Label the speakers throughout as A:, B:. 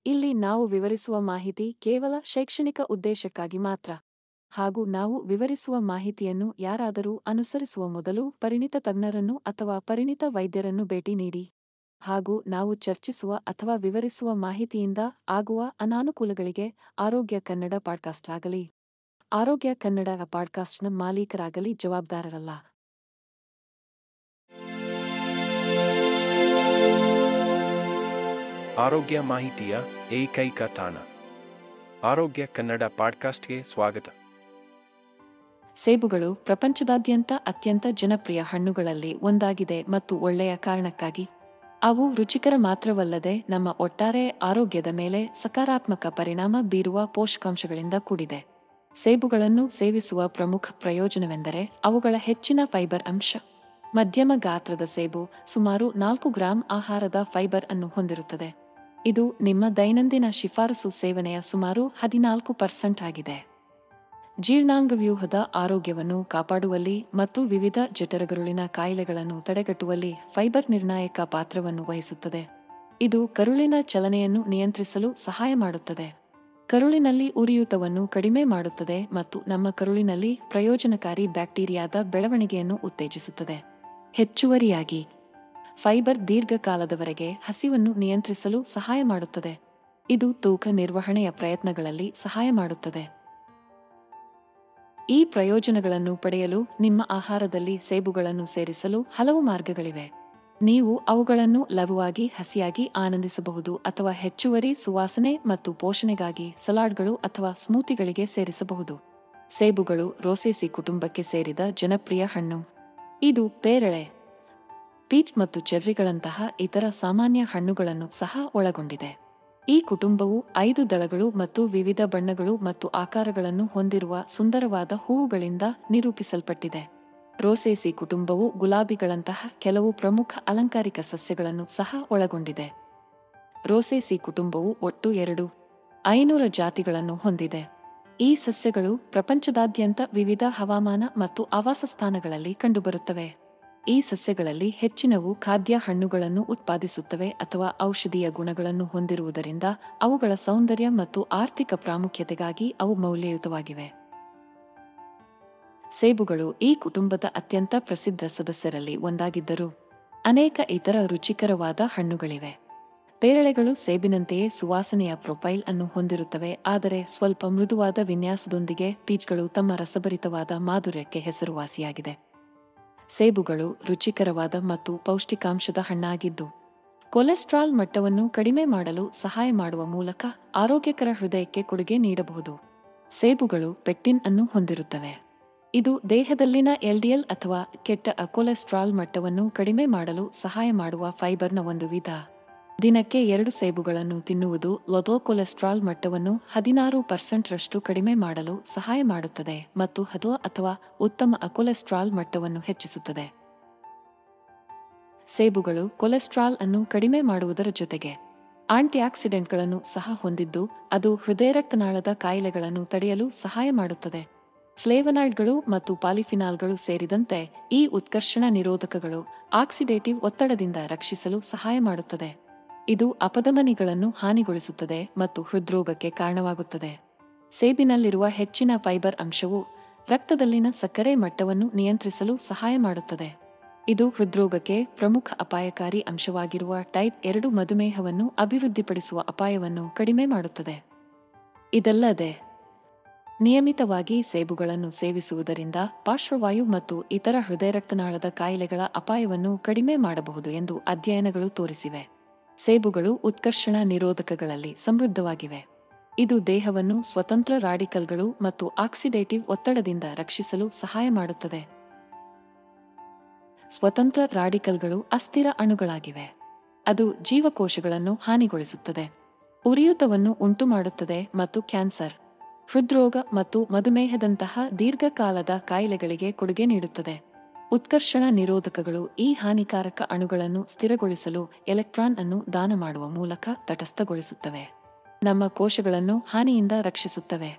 A: ಇಲ್ಲಿ ನಾವು ವಿವರಿಸುವ ಮಾಹಿತಿ ಕೇವಲ ಶೈಕ್ಷಣಿಕ ಉದ್ದೇಶಕ್ಕಾಗಿ ಮಾತ್ರ. ಹಾಗೂ ನಾವು ವಿವರಿಸುವ ಮಾಹಿತಿಯನ್ನು ಯಾರಾದರೂ ಅನುಸರಿಸುವ ಮೊದಲು ಪರಿಣಿತ ತಜ್ಞರನ್ನು ಅಥವಾ ಪರಿಣಿತ ವೈದ್ಯರನ್ನು ಭೇಟಿ ನೀಡಿ. ಹಾಗೂ ನಾವು ಚರ್ಚಿಸುವ ಅಥವಾ ವಿವರಿಸುವ ಮಾಹಿತಿಯಿಂದ ಆಗುವ ಅನಾನುಕೂಲಗಳಿಗೆ ಆರೋಗ್ಯ ಕನ್ನಡ ಪಾಡ್ಕಾಸ್ಟ್ ಆಗಲಿ ಆರೋಗ್ಯ ಕನ್ನಡ ಪಾಡ್ಕಾಸ್ಟ್ನ ಮಾಲೀಕರಾಗಲಿ ಜವಾಬ್ದಾರರಲ್ಲ.
B: ಆರೋಗ್ಯ ಮಾಹಿತಿಯ ಏಕೈಕ ತಾಣ ಆರೋಗ್ಯ ಕನ್ನಡ ಪಾಡ್ಕಾಸ್ಟ್ಗೆ ಸ್ವಾಗತ.
A: ಸೇಬುಗಳು ಪ್ರಪಂಚದಾದ್ಯಂತ ಅತ್ಯಂತ ಜನಪ್ರಿಯ ಹಣ್ಣುಗಳಲ್ಲಿ ಒಂದಾಗಿದೆ ಮತ್ತು ಒಳ್ಳೆಯ ಕಾರಣಕ್ಕಾಗಿ. ಅವು ರುಚಿಕರ ಮಾತ್ರವಲ್ಲದೆ ನಮ್ಮ ಒಟ್ಟಾರೆ ಆರೋಗ್ಯದ ಮೇಲೆ ಸಕಾರಾತ್ಮಕ ಪರಿಣಾಮ ಬೀರುವ ಪೋಷಕಾಂಶಗಳಿಂದ ಕೂಡಿದೆ. ಸೇಬುಗಳನ್ನು ಸೇವಿಸುವ ಪ್ರಮುಖ ಪ್ರಯೋಜನವೆಂದರೆ ಅವುಗಳ ಹೆಚ್ಚಿನ ಫೈಬರ್ ಅಂಶ. ಮಧ್ಯಮ ಗಾತ್ರದ ಸೇಬು ಸುಮಾರು 4 ಗ್ರಾಂ ಆಹಾರದ ಫೈಬರ್ ಅನ್ನು ಹೊಂದಿರುತ್ತದೆ. ಇದು ನಿಮ್ಮ ದೈನಂದಿನ ಶಿಫಾರಸು ಸೇವನೆಯ ಸುಮಾರು 14% ಆಗಿದೆ. ಜೀರ್ಣಾಂಗವ್ಯೂಹದ ಆರೋಗ್ಯವನ್ನು ಕಾಪಾಡುವಲ್ಲಿ ಮತ್ತು ವಿವಿಧ ಜಠರಗರುಳಿನ ಕಾಯಿಲೆಗಳನ್ನು ತಡೆಗಟ್ಟುವಲ್ಲಿ ಫೈಬರ್ ನಿರ್ಣಾಯಕ ಪಾತ್ರವನ್ನು ವಹಿಸುತ್ತದೆ. ಇದು ಕರುಳಿನ ಚಲನೆಯನ್ನು ನಿಯಂತ್ರಿಸಲು ಸಹಾಯ ಮಾಡುತ್ತದೆ, ಕರುಳಿನಲ್ಲಿ ಉರಿಯೂತವನ್ನು ಕಡಿಮೆ ಮಾಡುತ್ತದೆ ಮತ್ತು ನಮ್ಮ ಕರುಳಿನಲ್ಲಿ ಪ್ರಯೋಜನಕಾರಿ ಬ್ಯಾಕ್ಟೀರಿಯಾದ ಬೆಳವಣಿಗೆಯನ್ನು ಉತ್ತೇಜಿಸುತ್ತದೆ. ಹೆಚ್ಚುವರಿಯಾಗಿ, ಫೈಬರ್ ದೀರ್ಘಕಾಲದವರೆಗೆ ಹಸಿವನ್ನು ನಿಯಂತ್ರಿಸಲು ಸಹಾಯ ಮಾಡುತ್ತದೆ. ಇದು ತೂಕ ನಿರ್ವಹಣೆಯ ಪ್ರಯತ್ನಗಳಲ್ಲಿ ಸಹಾಯ ಮಾಡುತ್ತದೆ. ಈ ಪ್ರಯೋಜನಗಳನ್ನು ಪಡೆಯಲು ನಿಮ್ಮ ಆಹಾರದಲ್ಲಿ ಸೇಬುಗಳನ್ನು ಸೇರಿಸಲು ಹಲವು ಮಾರ್ಗಗಳಿವೆ. ನೀವು ಅವುಗಳನ್ನು ಲಘುವಾಗಿ ಹಸಿಯಾಗಿ ಆನಂದಿಸಬಹುದು ಅಥವಾ ಹೆಚ್ಚುವರಿ ಸುವಾಸನೆ ಮತ್ತು ಪೋಷಣೆಗಾಗಿ ಸಲಾಡ್ಗಳು ಅಥವಾ ಸ್ಮೂತಿಗಳಿಗೆ ಸೇರಿಸಬಹುದು. ಸೇಬುಗಳು ರೋಸೇಸಿ ಕುಟುಂಬಕ್ಕೆ ಸೇರಿದ ಜನಪ್ರಿಯ ಹಣ್ಣು. ಇದು ಪೇರಳೆ, ಪೀಚ್ ಮತ್ತು ಚೆರ್ರಿಗಳಂತಹ ಇತರ ಸಾಮಾನ್ಯ ಹಣ್ಣುಗಳನ್ನು ಸಹ ಒಳಗೊಂಡಿದೆ. ಈ ಕುಟುಂಬವು 5 ದಳಗಳು ಮತ್ತು ವಿವಿಧ ಬಣ್ಣಗಳು ಮತ್ತು ಆಕಾರಗಳನ್ನು ಹೊಂದಿರುವ ಸುಂದರವಾದ ಹೂವುಗಳಿಂದ ನಿರೂಪಿಸಲ್ಪಟ್ಟಿದೆ. ರೋಸೇಸಿ ಕುಟುಂಬವು ಗುಲಾಬಿಗಳಂತಹ ಕೆಲವು ಪ್ರಮುಖ ಅಲಂಕಾರಿಕ ಸಸ್ಯಗಳನ್ನು ಸಹ ಒಳಗೊಂಡಿದೆ. ರೋಸೇಸಿ ಕುಟುಂಬವು ಒಟ್ಟು 500 ಜಾತಿಗಳನ್ನು ಹೊಂದಿದೆ. ಈ ಸಸ್ಯಗಳು ಪ್ರಪಂಚದಾದ್ಯಂತ ವಿವಿಧ ಹವಾಮಾನ ಮತ್ತು ಆವಾಸಸ್ಥಾನಗಳಲ್ಲಿ ಕಂಡುಬರುತ್ತವೆ. ಈ ಸಸ್ಯಗಳಲ್ಲಿ ಹೆಚ್ಚಿನವು ಖಾದ್ಯ ಹಣ್ಣುಗಳನ್ನು ಉತ್ಪಾದಿಸುತ್ತವೆ ಅಥವಾ ಔಷಧೀಯ ಗುಣಗಳನ್ನು ಹೊಂದಿರುವುದರಿಂದ ಅವುಗಳ ಸೌಂದರ್ಯ ಮತ್ತು ಆರ್ಥಿಕ ಪ್ರಾಮುಖ್ಯತೆಗಾಗಿ ಅವು ಮೌಲ್ಯಯುತವಾಗಿವೆ. ಸೇಬುಗಳು ಈ ಕುಟುಂಬದ ಅತ್ಯಂತ ಪ್ರಸಿದ್ಧ ಸದಸ್ಯರಲ್ಲಿ ಒಂದಾಗಿದ್ದರೂ ಅನೇಕ ಇತರ ರುಚಿಕರವಾದ ಹಣ್ಣುಗಳಿವೆ. ಪೇರಳೆಗಳು ಸೇಬಿನಂತೆಯೇ ಸುವಾಸನೆಯ ಪ್ರೊಫೈಲ್ ಅನ್ನು ಹೊಂದಿರುತ್ತವೆ, ಆದರೆ ಸ್ವಲ್ಪ ಮೃದುವಾದ ವಿನ್ಯಾಸದೊಂದಿಗೆ. ಪೀಚ್ಗಳು ತಮ್ಮ ರಸಭರಿತವಾದ ಮಾಧುರ್ಯಕ್ಕೆ ಹೆಸರುವಾಸಿಯಾಗಿದೆ. ಸೇಬುಗಳು ರುಚಿಕರವಾದ ಮತ್ತು ಪೌಷ್ಟಿಕಾಂಶದ ಹಣ್ಣಾಗಿದ್ದು, ಕೊಲೆಸ್ಟ್ರಾಲ್ ಮಟ್ಟವನ್ನು ಕಡಿಮೆ ಮಾಡಲು ಸಹಾಯ ಮಾಡುವ ಮೂಲಕ ಆರೋಗ್ಯಕರ ಹೃದಯಕ್ಕೆ ಕೊಡುಗೆ ನೀಡಬಹುದು. ಸೇಬುಗಳು ಪೆಕ್ಟಿನ್ ಅನ್ನು ಹೊಂದಿರುತ್ತವೆ. ಇದು ದೇಹದಲ್ಲಿನ LDL ಅಥವಾ ಕೆಟ್ಟ ಕೊಲೆಸ್ಟ್ರಾಲ್ ಮಟ್ಟವನ್ನು ಕಡಿಮೆ ಮಾಡಲು ಸಹಾಯ ಮಾಡುವ ಫೈಬರ್ನ ಒಂದು ವಿಧ. ದಿನಕ್ಕೆ 2 ಸೇಬುಗಳನ್ನು ತಿನ್ನುವುದು ಲೊದೋ ಕೊಲೆಸ್ಟ್ರಾಲ್ ಮಟ್ಟವನ್ನು 16% ಕಡಿಮೆ ಮಾಡಲು ಸಹಾಯ ಮಾಡುತ್ತದೆ ಮತ್ತು ಹದೋ ಅಥವಾ ಉತ್ತಮ ಕೊಲೆಸ್ಟ್ರಾಲ್ ಮಟ್ಟವನ್ನು ಹೆಚ್ಚಿಸುತ್ತದೆ. ಸೇಬುಗಳು ಕೊಲೆಸ್ಟ್ರಾಲ್ ಅನ್ನು ಕಡಿಮೆ ಮಾಡುವುದರ ಜೊತೆಗೆ ಆಂಟಿಆಕ್ಸಿಡೆಂಟ್ಗಳನ್ನು ಸಹ ಹೊಂದಿದ್ದು, ಅದು ಹೃದಯರಕ್ತನಾಳದ ಕಾಯಿಲೆಗಳನ್ನು ತಡೆಯಲು ಸಹಾಯ ಮಾಡುತ್ತದೆ. ಫ್ಲೇವನಾಯ್ಡ್ಗಳು ಮತ್ತು ಪಾಲಿಫಿನಾಲ್ಗಳು ಸೇರಿದಂತೆ ಈ ಉತ್ಕರ್ಷಣ ನಿರೋಧಕಗಳು ಆಕ್ಸಿಡೇಟಿವ್ ಒತ್ತಡದಿಂದ ರಕ್ಷಿಸಲು ಸಹಾಯ ಮಾಡುತ್ತದೆ. ಇದು ಅಪಧಮನಿಗಳನ್ನು ಹಾನಿಗೊಳಿಸುತ್ತದೆ ಮತ್ತು ಹೃದ್ರೋಗಕ್ಕೆ ಕಾರಣವಾಗುತ್ತದೆ. ಸೇಬಿನಲ್ಲಿರುವ ಹೆಚ್ಚಿನ ಫೈಬರ್ ಅಂಶವು ರಕ್ತದಲ್ಲಿನ ಸಕ್ಕರೆ ಮಟ್ಟವನ್ನು ನಿಯಂತ್ರಿಸಲು ಸಹಾಯ ಮಾಡುತ್ತದೆ. ಇದು ಹೃದ್ರೋಗಕ್ಕೆ ಪ್ರಮುಖ ಅಪಾಯಕಾರಿ ಅಂಶವಾಗಿರುವ ಟೈಪ್ 2 ಮಧುಮೇಹವನ್ನು ಅಭಿವೃದ್ಧಿಪಡಿಸುವ ಅಪಾಯವನ್ನು ಕಡಿಮೆ ಮಾಡುತ್ತದೆ. ಇದಲ್ಲದೆ, ನಿಯಮಿತವಾಗಿ ಸೇಬುಗಳನ್ನು ಸೇವಿಸುವುದರಿಂದ ಪಾರ್ಶ್ವವಾಯು ಮತ್ತು ಇತರ ಹೃದಯರಕ್ತನಾಳದ ಕಾಯಿಲೆಗಳ ಅಪಾಯವನ್ನು ಕಡಿಮೆ ಮಾಡಬಹುದು ಎಂದು ಅಧ್ಯಯನಗಳು ತೋರಿಸಿವೆ. ಸೇಬುಗಳು ಉತ್ಕರ್ಷಣ ನಿರೋಧಕಗಳಲ್ಲಿ ಸಮೃದ್ಧವಾಗಿವೆ. ಇದು ದೇಹವನ್ನು ಸ್ವತಂತ್ರ ರಾಡಿಕಲ್ಗಳು ಮತ್ತು ಆಕ್ಸಿಡೇಟಿವ್ ಒತ್ತಡದಿಂದ ರಕ್ಷಿಸಲು ಸಹಾಯ ಮಾಡುತ್ತದೆ. ಸ್ವತಂತ್ರ ರಾಡಿಕಲ್ಗಳು ಅಸ್ಥಿರ ಅಣುಗಳಾಗಿವೆ. ಅದು ಜೀವಕೋಶಗಳನ್ನು ಹಾನಿಗೊಳಿಸುತ್ತದೆ, ಉರಿಯೂತವನ್ನು ಉಂಟುಮಾಡುತ್ತದೆ ಮತ್ತು ಕ್ಯಾನ್ಸರ್, ಹೃದ್ರೋಗ ಮತ್ತು ಮಧುಮೇಹದಂತಹ ದೀರ್ಘಕಾಲದ ಕಾಯಿಲೆಗಳಿಗೆ ಕೊಡುಗೆ ನೀಡುತ್ತದೆ. ಉತ್ಕರ್ಷಣ ನಿರೋಧಕಗಳು ಈ ಹಾನಿಕಾರಕ ಅಣುಗಳನ್ನು ಸ್ಥಿರಗೊಳಿಸಲು ಎಲೆಕ್ಟ್ರಾನ್ ಅನ್ನು ದಾನ ಮಾಡುವ ಮೂಲಕ ತಟಸ್ಥಗೊಳಿಸುತ್ತವೆ, ನಮ್ಮ ಕೋಶಗಳನ್ನು ಹಾನಿಯಿಂದ ರಕ್ಷಿಸುತ್ತವೆ.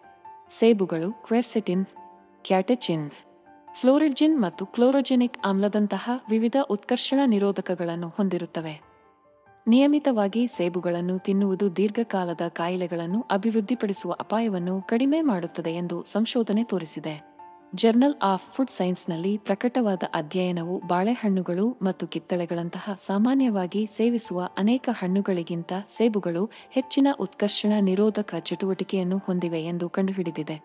A: ಸೇಬುಗಳು ಕ್ವೆರ್ಸೆಟಿನ್, ಕ್ಯಾಟೆಚಿನ್, ಫ್ಲೋರಿಡ್ಜಿನ್ ಮತ್ತು ಕ್ಲೋರೋಜೆನಿಕ್ ಆಮ್ಲದಂತಹ ವಿವಿಧ ಉತ್ಕರ್ಷಣ ನಿರೋಧಕಗಳನ್ನು ಹೊಂದಿರುತ್ತವೆ. ನಿಯಮಿತವಾಗಿ ಸೇಬುಗಳನ್ನು ತಿನ್ನುವುದು ದೀರ್ಘಕಾಲದ ಕಾಯಿಲೆಗಳನ್ನು ಅಭಿವೃದ್ಧಿಪಡಿಸುವ ಅಪಾಯವನ್ನು ಕಡಿಮೆ ಮಾಡುತ್ತದೆ ಎಂದು ಸಂಶೋಧನೆ ತೋರಿಸಿದೆ. ಜರ್ನಲ್ ಆಫ್ ಫುಡ್ ಸೈನ್ಸ್ನಲ್ಲಿ ಪ್ರಕಟವಾದ ಅಧ್ಯಯನವು ಬಾಳೆಹಣ್ಣುಗಳು ಮತ್ತು ಕಿತ್ತಳೆಗಳಂತಹ ಸಾಮಾನ್ಯವಾಗಿ ಸೇವಿಸುವ ಅನೇಕ ಹಣ್ಣುಗಳಿಗಿಂತ ಸೇಬುಗಳು ಹೆಚ್ಚಿನ ಉತ್ಕರ್ಷಣ ನಿರೋಧಕ ಚಟುವಟಿಕೆಯನ್ನು ಹೊಂದಿವೆ ಎಂದು ಕಂಡುಹಿಡಿದಿದೆ.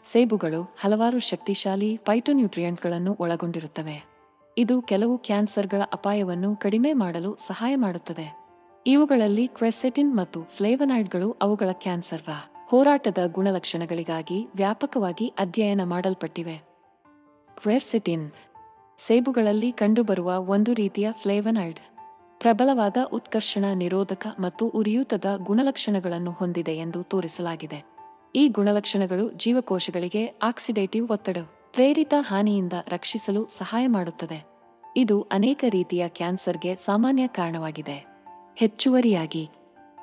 A: ಸೇಬುಗಳು ಹಲವಾರು ಶಕ್ತಿಶಾಲಿ ಫೈಟೋನ್ಯೂಟ್ರಿಯೆಂಟ್ಗಳನ್ನು ಒಳಗೊಂಡಿರುತ್ತವೆ. ಇದು ಕೆಲವು ಕ್ಯಾನ್ಸರ್ಗಳ ಅಪಾಯವನ್ನು ಕಡಿಮೆ ಮಾಡಲು ಸಹಾಯ ಮಾಡುತ್ತದೆ. ಇವುಗಳಲ್ಲಿ ಕ್ವೆರ್ಸೆಟಿನ್ ಮತ್ತು ಫ್ಲೇವನಾಯ್ಡ್ಗಳು ಅವುಗಳ ಕ್ಯಾನ್ಸರ್ವ ಹೋರಾಟದ ಗುಣಲಕ್ಷಣಗಳಿಗಾಗಿ ವ್ಯಾಪಕವಾಗಿ ಅಧ್ಯಯನ ಮಾಡಲ್ಪಟ್ಟಿವೆ. ಕ್ವೆರ್ಸೆಟಿನ್ ಸೇಬುಗಳಲ್ಲಿ ಕಂಡುಬರುವ ಒಂದು ರೀತಿಯ ಫ್ಲೇವನಾಯ್ಡ್. ಪ್ರಬಲವಾದ ಉತ್ಕರ್ಷಣ ನಿರೋಧಕ ಮತ್ತು ಉರಿಯೂತದ ಗುಣಲಕ್ಷಣಗಳನ್ನು ಹೊಂದಿದೆ ಎಂದು ತೋರಿಸಲಾಗಿದೆ. ಈ ಗುಣಲಕ್ಷಣಗಳು ಜೀವಕೋಶಗಳಿಗೆ ಆಕ್ಸಿಡೇಟಿವ್ ಒತ್ತಡ ಪ್ರೇರಿತ ಹಾನಿಯಿಂದ ರಕ್ಷಿಸಲು ಸಹಾಯ ಮಾಡುತ್ತದೆ. ಇದು ಅನೇಕ ರೀತಿಯ ಕ್ಯಾನ್ಸರ್ಗೆ ಸಾಮಾನ್ಯ ಕಾರಣವಾಗಿದೆ. ಹೆಚ್ಚುವರಿಯಾಗಿ,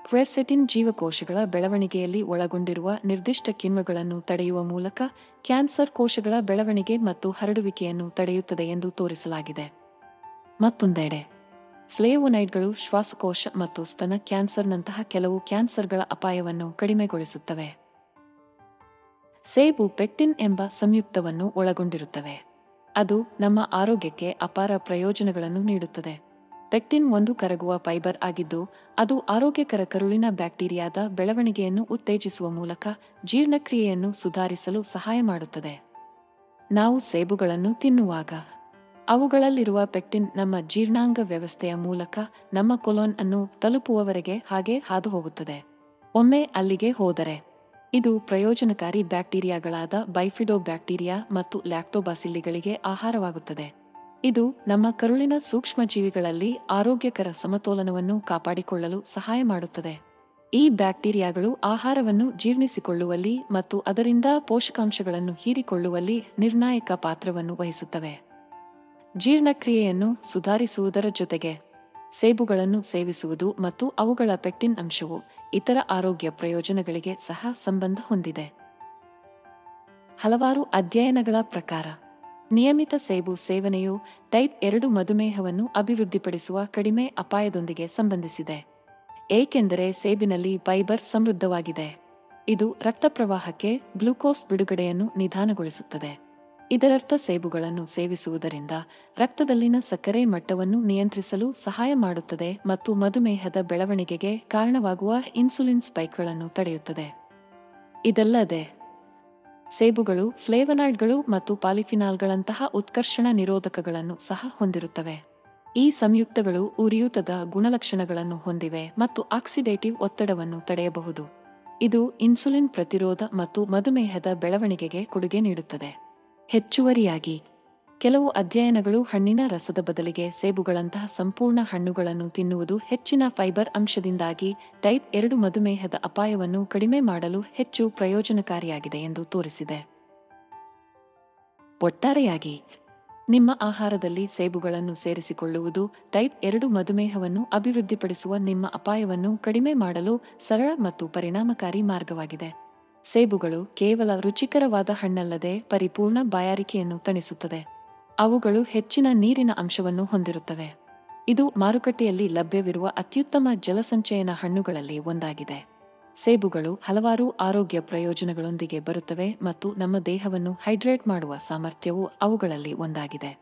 A: ಕ್ವೆರ್ಸೆಟಿನ್ ಜೀವಕೋಶಗಳ ಬೆಳವಣಿಗೆಯಲ್ಲಿ ಒಳಗೊಂಡಿರುವ ನಿರ್ದಿಷ್ಟ ಕಿಣ್ವಗಳನ್ನು ತಡೆಯುವ ಮೂಲಕ ಕ್ಯಾನ್ಸರ್ ಕೋಶಗಳ ಬೆಳವಣಿಗೆ ಮತ್ತು ಹರಡುವಿಕೆಯನ್ನು ತಡೆಯುತ್ತದೆ ಎಂದು ತೋರಿಸಲಾಗಿದೆ. ಮತ್ತೊಂದೆಡೆ, ಫ್ಲೇವೋನೈಡ್ಗಳು ಶ್ವಾಸಕೋಶ ಮತ್ತು ಸ್ತನ ಕ್ಯಾನ್ಸರ್ನಂತಹ ಕೆಲವು ಕ್ಯಾನ್ಸರ್ಗಳ ಅಪಾಯವನ್ನು ಕಡಿಮೆಗೊಳಿಸುತ್ತವೆ. ಸೇಬು ಪೆಕ್ಟಿನ್ ಎಂಬ ಸಂಯುಕ್ತವನ್ನು ಒಳಗೊಂಡಿರುತ್ತವೆ. ಅದು ನಮ್ಮ ಆರೋಗ್ಯಕ್ಕೆ ಅಪಾರ ಪ್ರಯೋಜನಗಳನ್ನು ನೀಡುತ್ತದೆ. ಪೆಕ್ಟಿನ್ ಒಂದು ಕರಗುವ ಫೈಬರ್ ಆಗಿದ್ದು, ಅದು ಆರೋಗ್ಯಕರ ಕರುಳಿನ ಬ್ಯಾಕ್ಟೀರಿಯಾದ ಬೆಳವಣಿಗೆಯನ್ನು ಉತ್ತೇಜಿಸುವ ಮೂಲಕ ಜೀರ್ಣಕ್ರಿಯೆಯನ್ನು ಸುಧಾರಿಸಲು ಸಹಾಯ ಮಾಡುತ್ತದೆ. ನಾವು ಸೇಬುಗಳನ್ನು ತಿನ್ನುವಾಗ ಅವುಗಳಲ್ಲಿರುವ ಪೆಕ್ಟಿನ್ ನಮ್ಮ ಜೀರ್ಣಾಂಗ ವ್ಯವಸ್ಥೆಯ ಮೂಲಕ ನಮ್ಮ ಕೊಲೊನ್ ಅನ್ನು ತಲುಪುವವರೆಗೆ ಹಾಗೆ ಹಾದುಹೋಗುತ್ತದೆ. ಒಮ್ಮೆ ಅಲ್ಲಿಗೆ ಹೋದರೆ ಇದು ಪ್ರಯೋಜನಕಾರಿ ಬ್ಯಾಕ್ಟೀರಿಯಾಗಳಾದ ಬೈಫಿಡೋಬ್ಯಾಕ್ಟೀರಿಯಾ ಮತ್ತು ಲ್ಯಾಕ್ಟೋಬಾಸಿಲ್ಲಿಗಳಿಗೆ ಆಹಾರವಾಗುತ್ತದೆ. ಇದು ನಮ್ಮ ಕರುಳಿನ ಸೂಕ್ಷ್ಮಜೀವಿಗಳಲ್ಲಿ ಆರೋಗ್ಯಕರ ಸಮತೋಲನವನ್ನು ಕಾಪಾಡಿಕೊಳ್ಳಲು ಸಹಾಯ ಮಾಡುತ್ತದೆ. ಈ ಬ್ಯಾಕ್ಟೀರಿಯಾಗಳು ಆಹಾರವನ್ನು ಜೀರ್ಣಿಸಿಕೊಳ್ಳುವಲ್ಲಿ ಮತ್ತು ಅದರಿಂದ ಪೋಷಕಾಂಶಗಳನ್ನು ಹೀರಿಕೊಳ್ಳುವಲ್ಲಿ ನಿರ್ಣಾಯಕ ಪಾತ್ರವನ್ನು ವಹಿಸುತ್ತವೆ. ಜೀರ್ಣಕ್ರಿಯೆಯನ್ನು ಸುಧಾರಿಸುವುದರ ಜೊತೆಗೆ ಸೇಬುಗಳನ್ನು ಸೇವಿಸುವುದು ಮತ್ತು ಅವುಗಳ ಪೆಕ್ಟಿನ್ ಅಂಶವು ಇತರ ಆರೋಗ್ಯ ಪ್ರಯೋಜನಗಳಿಗೆ ಸಹ ಸಂಬಂಧ ಹೊಂದಿದೆ. ಹಲವಾರು ಅಧ್ಯಯನಗಳ ಪ್ರಕಾರ ನಿಯಮಿತ ಸೇಬು ಸೇವನೆಯು ಟೈಪ್ 2 ಮಧುಮೇಹವನ್ನು ಅಭಿವೃದ್ಧಿಪಡಿಸುವ ಕಡಿಮೆ ಅಪಾಯದೊಂದಿಗೆ ಸಂಬಂಧಿಸಿದೆ, ಏಕೆಂದರೆ ಸೇಬಿನಲ್ಲಿ ಫೈಬರ್ ಸಮೃದ್ಧವಾಗಿದೆ. ಇದು ರಕ್ತಪ್ರವಾಹಕ್ಕೆ ಗ್ಲೂಕೋಸ್ ಬಿಡುಗಡೆಯನ್ನು ನಿಧಾನಗೊಳಿಸುತ್ತದೆ. ಇದರರ್ಥ ಸೇಬುಗಳನ್ನು ಸೇವಿಸುವುದರಿಂದ ರಕ್ತದಲ್ಲಿನ ಸಕ್ಕರೆ ಮಟ್ಟವನ್ನು ನಿಯಂತ್ರಿಸಲು ಸಹಾಯ ಮಾಡುತ್ತದೆ ಮತ್ತು ಮಧುಮೇಹದ ಬೆಳವಣಿಗೆಗೆ ಕಾರಣವಾಗುವ ಇನ್ಸುಲಿನ್ ಸ್ಪೈಕ್ಗಳನ್ನು ತಡೆಯುತ್ತದೆ. ಇದಲ್ಲದೆ ಸೇಬುಗಳು ಫ್ಲೇವನಾಯ್ಡ್ಗಳು ಮತ್ತು ಪಾಲಿಫಿನಾಲ್ಗಳಂತಹ ಉತ್ಕರ್ಷಣ ನಿರೋಧಕಗಳನ್ನು ಸಹ ಹೊಂದಿರುತ್ತವೆ. ಈ ಸಂಯುಕ್ತಗಳು ಉರಿಯೂತದ ಗುಣಲಕ್ಷಣಗಳನ್ನು ಹೊಂದಿವೆ ಮತ್ತು ಆಕ್ಸಿಡೇಟಿವ್ ಒತ್ತಡವನ್ನು ತಡೆಯಬಹುದು. ಇದು ಇನ್ಸುಲಿನ್ ಪ್ರತಿರೋಧ ಮತ್ತು ಮಧುಮೇಹದ ಬೆಳವಣಿಗೆಗೆ ಕೊಡುಗೆ ನೀಡುತ್ತದೆ. ಹೆಚ್ಚುವರಿಯಾಗಿ, ಕೆಲವು ಅಧ್ಯಯನಗಳು ಹಣ್ಣಿನ ರಸದ ಬದಲಿಗೆ ಸೇಬುಗಳಂತಹ ಸಂಪೂರ್ಣ ಹಣ್ಣುಗಳನ್ನು ತಿನ್ನುವುದು ಹೆಚ್ಚಿನ ಫೈಬರ್ ಅಂಶದಿಂದಾಗಿ ಟೈಪ್ 2 ಮಧುಮೇಹದ ಅಪಾಯವನ್ನು ಕಡಿಮೆ ಮಾಡಲು ಹೆಚ್ಚು ಪ್ರಯೋಜನಕಾರಿಯಾಗಿದೆ ಎಂದು ತೋರಿಸಿದೆ. ಒಟ್ಟಾರೆಯಾಗಿ, ನಿಮ್ಮ ಆಹಾರದಲ್ಲಿ ಸೇಬುಗಳನ್ನು ಸೇರಿಸಿಕೊಳ್ಳುವುದು ಟೈಪ್ 2 ಮಧುಮೇಹವನ್ನು ಅಭಿವೃದ್ಧಿಪಡಿಸುವ ನಿಮ್ಮ ಅಪಾಯವನ್ನು ಕಡಿಮೆ ಮಾಡಲು ಸರಳ ಮತ್ತು ಪರಿಣಾಮಕಾರಿ ಮಾರ್ಗವಾಗಿದೆ. ಸೇಬುಗಳು ಕೇವಲ ರುಚಿಕರವಾದ ಹಣ್ಣಲ್ಲದೆ ಪರಿಪೂರ್ಣ ಬಾಯಾರಿಕೆಯನ್ನು ತಣಿಸುತ್ತದೆ. ಅವುಗಳು ಹೆಚ್ಚಿನ ನೀರಿನ ಅಂಶವನ್ನು ಹೊಂದಿರುತ್ತವೆ. ಇದು ಮಾರುಕಟ್ಟೆಯಲ್ಲಿ ಲಭ್ಯವಿರುವ ಅತ್ಯುತ್ತಮ ಜಲಸಂಚಯನ ಹಣ್ಣುಗಳಲ್ಲಿ ಒಂದಾಗಿದೆ. ಸೇಬುಗಳು ಹಲವಾರು ಆರೋಗ್ಯ ಪ್ರಯೋಜನಗಳೊಂದಿಗೆ ಬರುತ್ತವೆ ಮತ್ತು ನಮ್ಮ ದೇಹವನ್ನು ಹೈಡ್ರೇಟ್ ಮಾಡುವ ಸಾಮರ್ಥ್ಯವು ಅವುಗಳಲ್ಲಿ ಒಂದಾಗಿದೆ.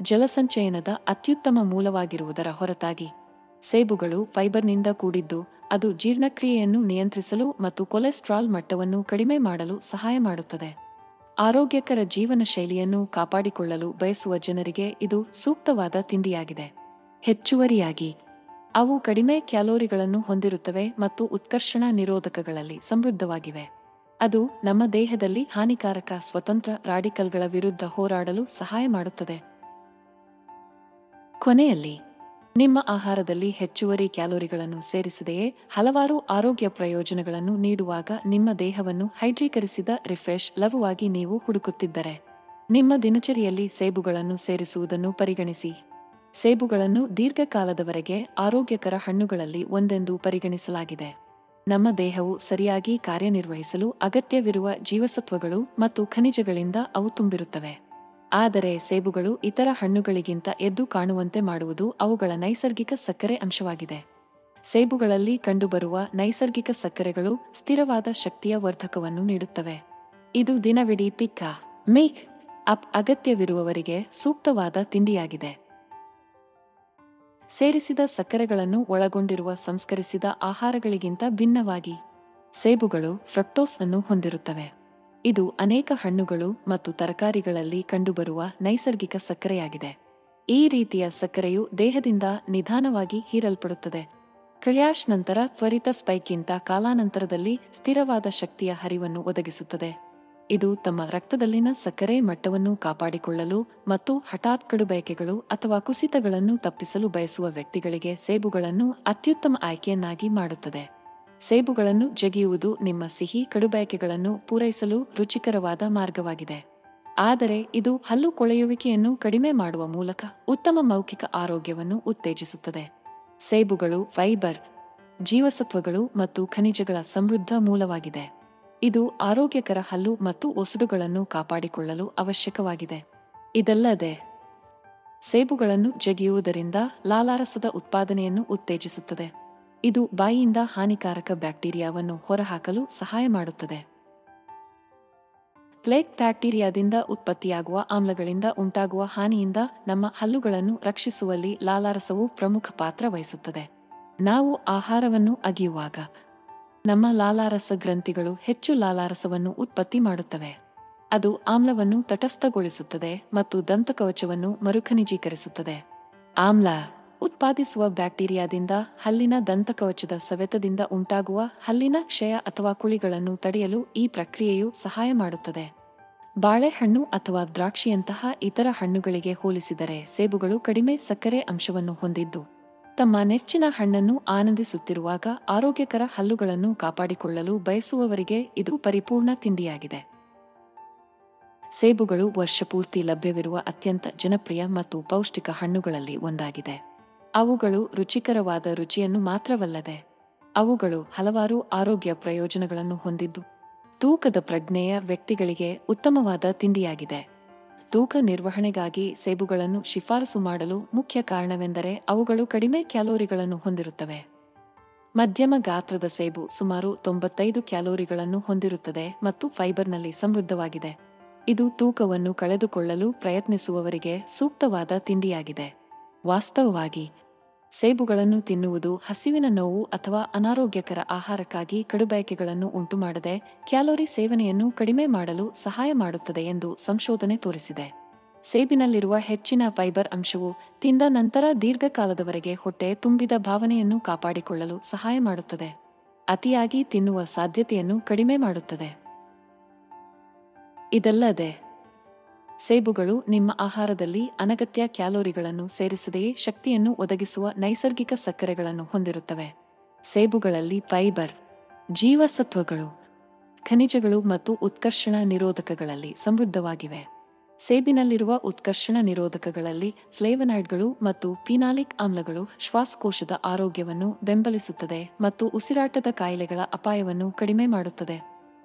A: ಜಲಸಂಚಯನದ ಅತ್ಯುತ್ತಮ ಮೂಲವಾಗಿರುವುದರ ಹೊರತಾಗಿ, ಸೇಬುಗಳು ಫೈಬರ್ನಿಂದ ಕೂಡಿದ್ದು, ಅದು ಜೀರ್ಣಕ್ರಿಯೆಯನ್ನು ನಿಯಂತ್ರಿಸಲು ಮತ್ತು ಕೊಲೆಸ್ಟ್ರಾಲ್ ಮಟ್ಟವನ್ನು ಕಡಿಮೆ ಮಾಡಲು ಸಹಾಯ ಮಾಡುತ್ತದೆ. ಆರೋಗ್ಯಕರ ಜೀವನ ಶೈಲಿಯನ್ನು ಕಾಪಾಡಿಕೊಳ್ಳಲು ಬಯಸುವ ಜನರಿಗೆ ಇದು ಸೂಕ್ತವಾದ ತಿಂಡಿಯಾಗಿದೆ. ಹೆಚ್ಚುವರಿಯಾಗಿ, ಅವು ಕಡಿಮೆ ಕ್ಯಾಲೋರಿಗಳನ್ನು ಹೊಂದಿರುತ್ತವೆ ಮತ್ತು ಉತ್ಕರ್ಷಣ ನಿರೋಧಕಗಳಲ್ಲಿ ಸಮೃದ್ಧವಾಗಿವೆ. ಅದು ನಮ್ಮ ದೇಹದಲ್ಲಿ ಹಾನಿಕಾರಕ ಸ್ವತಂತ್ರ ರಾಡಿಕಲ್ಗಳ ವಿರುದ್ಧ ಹೋರಾಡಲು ಸಹಾಯ ಮಾಡುತ್ತದೆ. ಕೊನೆಯಲ್ಲಿ, ನಿಮ್ಮ ಆಹಾರದಲ್ಲಿ ಹೆಚ್ಚುವರಿ ಕ್ಯಾಲೋರಿಗಳನ್ನು ಸೇರಿಸದೆಯೇ ಹಲವಾರು ಆರೋಗ್ಯ ಪ್ರಯೋಜನಗಳನ್ನು ನೀಡುವಾಗ ನಿಮ್ಮ ದೇಹವನ್ನು ಹೈಡ್ರೀಕರಿಸಿದ ರಿಫ್ರೆಶ್ ಲಘುವಾಗಿ ನೀವು ಹುಡುಕುತ್ತಿದ್ದರೆ, ನಿಮ್ಮ ದಿನಚರಿಯಲ್ಲಿ ಸೇಬುಗಳನ್ನು ಸೇರಿಸುವುದನ್ನು ಪರಿಗಣಿಸಿ. ಸೇಬುಗಳನ್ನು ದೀರ್ಘಕಾಲದವರೆಗೆ ಆರೋಗ್ಯಕರ ಹಣ್ಣುಗಳಲ್ಲಿ ಒಂದೆಂದು ಪರಿಗಣಿಸಲಾಗಿದೆ. ನಮ್ಮ ದೇಹವು ಸರಿಯಾಗಿ ಕಾರ್ಯನಿರ್ವಹಿಸಲು ಅಗತ್ಯವಿರುವ ಜೀವಸತ್ವಗಳು ಮತ್ತು ಖನಿಜಗಳಿಂದ ಅವು ತುಂಬಿರುತ್ತವೆ. ಆದರೆ ಸೇಬುಗಳು ಇತರ ಹಣ್ಣುಗಳಿಗಿಂತ ಎದ್ದು ಕಾಣುವಂತೆ ಮಾಡುವುದು ಅವುಗಳ ನೈಸರ್ಗಿಕ ಸಕ್ಕರೆ ಅಂಶವಾಗಿದೆ. ಸೇಬುಗಳಲ್ಲಿ ಕಂಡುಬರುವ ನೈಸರ್ಗಿಕ ಸಕ್ಕರೆಗಳು ಸ್ಥಿರವಾದ ಶಕ್ತಿಯ ವರ್ಧಕವನ್ನು ನೀಡುತ್ತವೆ. ಇದು ದಿನವಿಡೀ ಪಿಕ್ಕ ಮೇಕ್ ಅಪ್ ಅಗತ್ಯವಿರುವವರಿಗೆ ಸೂಕ್ತವಾದ ತಿಂಡಿಯಾಗಿದೆ. ಸೇರಿಸಿದ ಸಕ್ಕರೆಗಳನ್ನು ಒಳಗೊಂಡಿರುವ ಸಂಸ್ಕರಿಸಿದ ಆಹಾರಗಳಿಗಿಂತ ಭಿನ್ನವಾಗಿ ಸೇಬುಗಳು ಫ್ರಕ್ಟೋಸ್ ಅನ್ನು ಹೊಂದಿರುತ್ತವೆ. ಇದು ಅನೇಕ ಹಣ್ಣುಗಳು ಮತ್ತು ತರಕಾರಿಗಳಲ್ಲಿ ಕಂಡುಬರುವ ನೈಸರ್ಗಿಕ ಸಕ್ಕರೆಯಾಗಿದೆ. ಈ ರೀತಿಯ ಸಕ್ಕರೆಯು ದೇಹದಿಂದ ನಿಧಾನವಾಗಿ ಹೀರಲ್ಪಡುತ್ತದೆ. ಕ್ರ್ಯಾಶ್ ನಂತರ ತ್ವರಿತ ಸ್ಪೈಕ್ಗಿಂತ ಕಾಲಾನಂತರದಲ್ಲಿ ಸ್ಥಿರವಾದ ಶಕ್ತಿಯ ಹರಿವನ್ನು ಒದಗಿಸುತ್ತದೆ. ಇದು ತಮ್ಮ ರಕ್ತದಲ್ಲಿನ ಸಕ್ಕರೆ ಮಟ್ಟವನ್ನು ಕಾಪಾಡಿಕೊಳ್ಳಲು ಮತ್ತು ಹಠಾತ್ ಕಡುಬಯಕೆಗಳು ಅಥವಾ ಕುಸಿತಗಳನ್ನು ತಪ್ಪಿಸಲು ಬಯಸುವ ವ್ಯಕ್ತಿಗಳಿಗೆ ಸೇಬುಗಳನ್ನು ಅತ್ಯುತ್ತಮ ಆಯ್ಕೆಯನ್ನಾಗಿ ಮಾಡುತ್ತದೆ. ಸೇಬುಗಳನ್ನು ಜಗಿಯುವುದು ನಿಮ್ಮ ಸಿಹಿ ಕಡುಬಯಕೆಗಳನ್ನು ಪೂರೈಸಲು ರುಚಿಕರವಾದ ಮಾರ್ಗವಾಗಿದೆ. ಆದರೆ ಇದು ಹಲ್ಲು ಕೊಳೆಯುವಿಕೆಯನ್ನು ಕಡಿಮೆ ಮಾಡುವ ಮೂಲಕ ಉತ್ತಮ ಮೌಖಿಕ ಆರೋಗ್ಯವನ್ನು ಉತ್ತೇಜಿಸುತ್ತದೆ. ಸೇಬುಗಳು ಫೈಬರ್, ಜೀವಸತ್ವಗಳು ಮತ್ತು ಖನಿಜಗಳ ಸಮೃದ್ಧ ಮೂಲವಾಗಿದೆ. ಇದು ಆರೋಗ್ಯಕರ ಹಲ್ಲು ಮತ್ತು ಒಸಡುಗಳನ್ನು ಕಾಪಾಡಿಕೊಳ್ಳಲು ಅವಶ್ಯಕವಾಗಿದೆ. ಇದಲ್ಲದೆ ಸೇಬುಗಳನ್ನು ಜಗಿಯುವುದರಿಂದ ಲಾಲಾರಸದ ಉತ್ಪಾದನೆಯನ್ನು ಉತ್ತೇಜಿಸುತ್ತದೆ. ಇದು ಬಾಯಿಯಿಂದ ಹಾನಿಕಾರಕ ಬ್ಯಾಕ್ಟೀರಿಯಾವನ್ನು ಹೊರಹಾಕಲು ಸಹಾಯ ಮಾಡುತ್ತದೆ. ಪ್ಲೇಕ್ ಬ್ಯಾಕ್ಟೀರಿಯಾದಿಂದ ಉತ್ಪತ್ತಿಯಾಗುವ ಆಮ್ಲಗಳಿಂದ ಉಂಟಾಗುವ ಹಾನಿಯಿಂದ ನಮ್ಮ ಹಲ್ಲುಗಳನ್ನು ರಕ್ಷಿಸುವಲ್ಲಿ ಲಾಲಾರಸವು ಪ್ರಮುಖ ಪಾತ್ರ ವಹಿಸುತ್ತದೆ. ನಾವು ಆಹಾರವನ್ನು ಅಗಿಯುವಾಗ ನಮ್ಮ ಲಾಲಾರಸ ಗ್ರಂಥಿಗಳು ಹೆಚ್ಚು ಲಾಲಾರಸವನ್ನು ಉತ್ಪತ್ತಿ ಮಾಡುತ್ತವೆ. ಅದು ಆಮ್ಲವನ್ನು ತಟಸ್ಥಗೊಳಿಸುತ್ತದೆ ಮತ್ತು ದಂತಕವಚವನ್ನು ಮರುಖನಿಜೀಕರಿಸುತ್ತದೆ. ಆಮ್ಲ ಉತ್ಪಾದಿಸುವ ಬ್ಯಾಕ್ಟೀರಿಯಾದಿಂದ ಹಲ್ಲಿನ ದಂತಕವಚದ ಸವೆತದಿಂದ ಉಂಟಾಗುವ ಹಲ್ಲಿನ ಕ್ಷಯ ಅಥವಾ ಕುಳಿಗಳನ್ನು ತಡೆಯಲು ಈ ಪ್ರಕ್ರಿಯೆಯು ಸಹಾಯ ಮಾಡುತ್ತದೆ. ಬಾಳೆಹಣ್ಣು ಅಥವಾ ದ್ರಾಕ್ಷಿಯಂತಹ ಇತರ ಹಣ್ಣುಗಳಿಗೆ ಹೋಲಿಸಿದರೆ ಸೇಬುಗಳು ಕಡಿಮೆ ಸಕ್ಕರೆ ಅಂಶವನ್ನು ಹೊಂದಿದ್ದು, ತಮ್ಮ ನೆಚ್ಚಿನ ಹಣ್ಣನ್ನು ಆನಂದಿಸುತ್ತಿರುವಾಗ ಆರೋಗ್ಯಕರ ಹಲ್ಲುಗಳನ್ನು ಕಾಪಾಡಿಕೊಳ್ಳಲು ಬಯಸುವವರಿಗೆ ಇದು ಪರಿಪೂರ್ಣ ತಿಂಡಿಯಾಗಿದೆ. ಸೇಬುಗಳು ವರ್ಷಪೂರ್ತಿ ಲಭ್ಯವಿರುವ ಅತ್ಯಂತ ಜನಪ್ರಿಯ ಮತ್ತು ಪೌಷ್ಟಿಕ ಹಣ್ಣುಗಳಲ್ಲಿ ಒಂದಾಗಿದೆ. ಅವುಗಳು ರುಚಿಕರವಾದ ರುಚಿಯನ್ನು ಮಾತ್ರವಲ್ಲದೆ, ಅವುಗಳು ಹಲವಾರು ಆರೋಗ್ಯ ಪ್ರಯೋಜನಗಳನ್ನು ಹೊಂದಿದ್ದು, ತೂಕದ ಪ್ರಜ್ಞೆಯ ವ್ಯಕ್ತಿಗಳಿಗೆ ಉತ್ತಮವಾದ ತಿಂಡಿಯಾಗಿದೆ. ತೂಕ ನಿರ್ವಹಣೆಗಾಗಿ ಸೇಬುಗಳನ್ನು ಶಿಫಾರಸು ಮಾಡಲು ಮುಖ್ಯ ಕಾರಣವೆಂದರೆ ಅವುಗಳು ಕಡಿಮೆ ಕ್ಯಾಲೋರಿಗಳನ್ನು ಹೊಂದಿರುತ್ತವೆ. ಮಧ್ಯಮ ಗಾತ್ರದ ಸೇಬು ಸುಮಾರು 95 ಕ್ಯಾಲೋರಿಗಳನ್ನು ಹೊಂದಿರುತ್ತದೆ ಮತ್ತು ಫೈಬರ್ನಲ್ಲಿ ಸಮೃದ್ಧವಾಗಿದೆ. ಇದು ತೂಕವನ್ನು ಕಳೆದುಕೊಳ್ಳಲು ಪ್ರಯತ್ನಿಸುವವರಿಗೆ ಸೂಕ್ತವಾದ ತಿಂಡಿಯಾಗಿದೆ. ವಾಸ್ತವವಾಗಿ ಸೇಬುಗಳನ್ನು ತಿನ್ನುವುದು ಹಸಿವಿನ ನೋವು ಅಥವಾ ಅನಾರೋಗ್ಯಕರ ಆಹಾರಕ್ಕಾಗಿ ಕಡುಬಯಕೆಗಳನ್ನು ಉಂಟುಮಾಡದೆ ಕ್ಯಾಲೋರಿ ಸೇವನೆಯನ್ನು ಕಡಿಮೆ ಮಾಡಲು ಸಹಾಯ ಮಾಡುತ್ತದೆ ಎಂದು ಸಂಶೋಧನೆ ತೋರಿಸಿದೆ. ಸೇಬಿನಲ್ಲಿರುವ ಹೆಚ್ಚಿನ ಫೈಬರ್ ಅಂಶವು ತಿಂದ ನಂತರ ದೀರ್ಘಕಾಲದವರೆಗೆ ಹೊಟ್ಟೆ ತುಂಬಿದ ಭಾವನೆಯನ್ನು ಕಾಪಾಡಿಕೊಳ್ಳಲು ಸಹಾಯ ಮಾಡುತ್ತದೆ. ಅತಿಯಾಗಿ ತಿನ್ನುವ ಸಾಧ್ಯತೆಯನ್ನು ಕಡಿಮೆ ಮಾಡುತ್ತದೆ. ಇದಲ್ಲದೆ ಸೇಬುಗಳು ನಿಮ್ಮ ಆಹಾರದಲ್ಲಿ ಅನಗತ್ಯ ಕ್ಯಾಲೋರಿಗಳನ್ನು ಸೇರಿಸದೆಯೇ ಶಕ್ತಿಯನ್ನು ಒದಗಿಸುವ ನೈಸರ್ಗಿಕ ಸಕ್ಕರೆಗಳನ್ನು ಹೊಂದಿರುತ್ತವೆ. ಸೇಬುಗಳಲ್ಲಿ ಫೈಬರ್, ಜೀವಸತ್ವಗಳು, ಖನಿಜಗಳು ಮತ್ತು ಉತ್ಕರ್ಷಣ ನಿರೋಧಕಗಳಲ್ಲಿ ಸಮೃದ್ಧವಾಗಿವೆ. ಸೇಬಿನಲ್ಲಿರುವ ಉತ್ಕರ್ಷಣ ನಿರೋಧಕಗಳಲ್ಲಿ ಫ್ಲೇವನಾಯ್ಡ್ಗಳು ಮತ್ತು ಫಿನಾಲಿಕ್ ಆಮ್ಲಗಳು ಶ್ವಾಸಕೋಶದ ಆರೋಗ್ಯವನ್ನು ಬೆಂಬಲಿಸುತ್ತದೆ ಮತ್ತು ಉಸಿರಾಟದ ಕಾಯಿಲೆಗಳ ಅಪಾಯವನ್ನು ಕಡಿಮೆ ಮಾಡುತ್ತದೆ.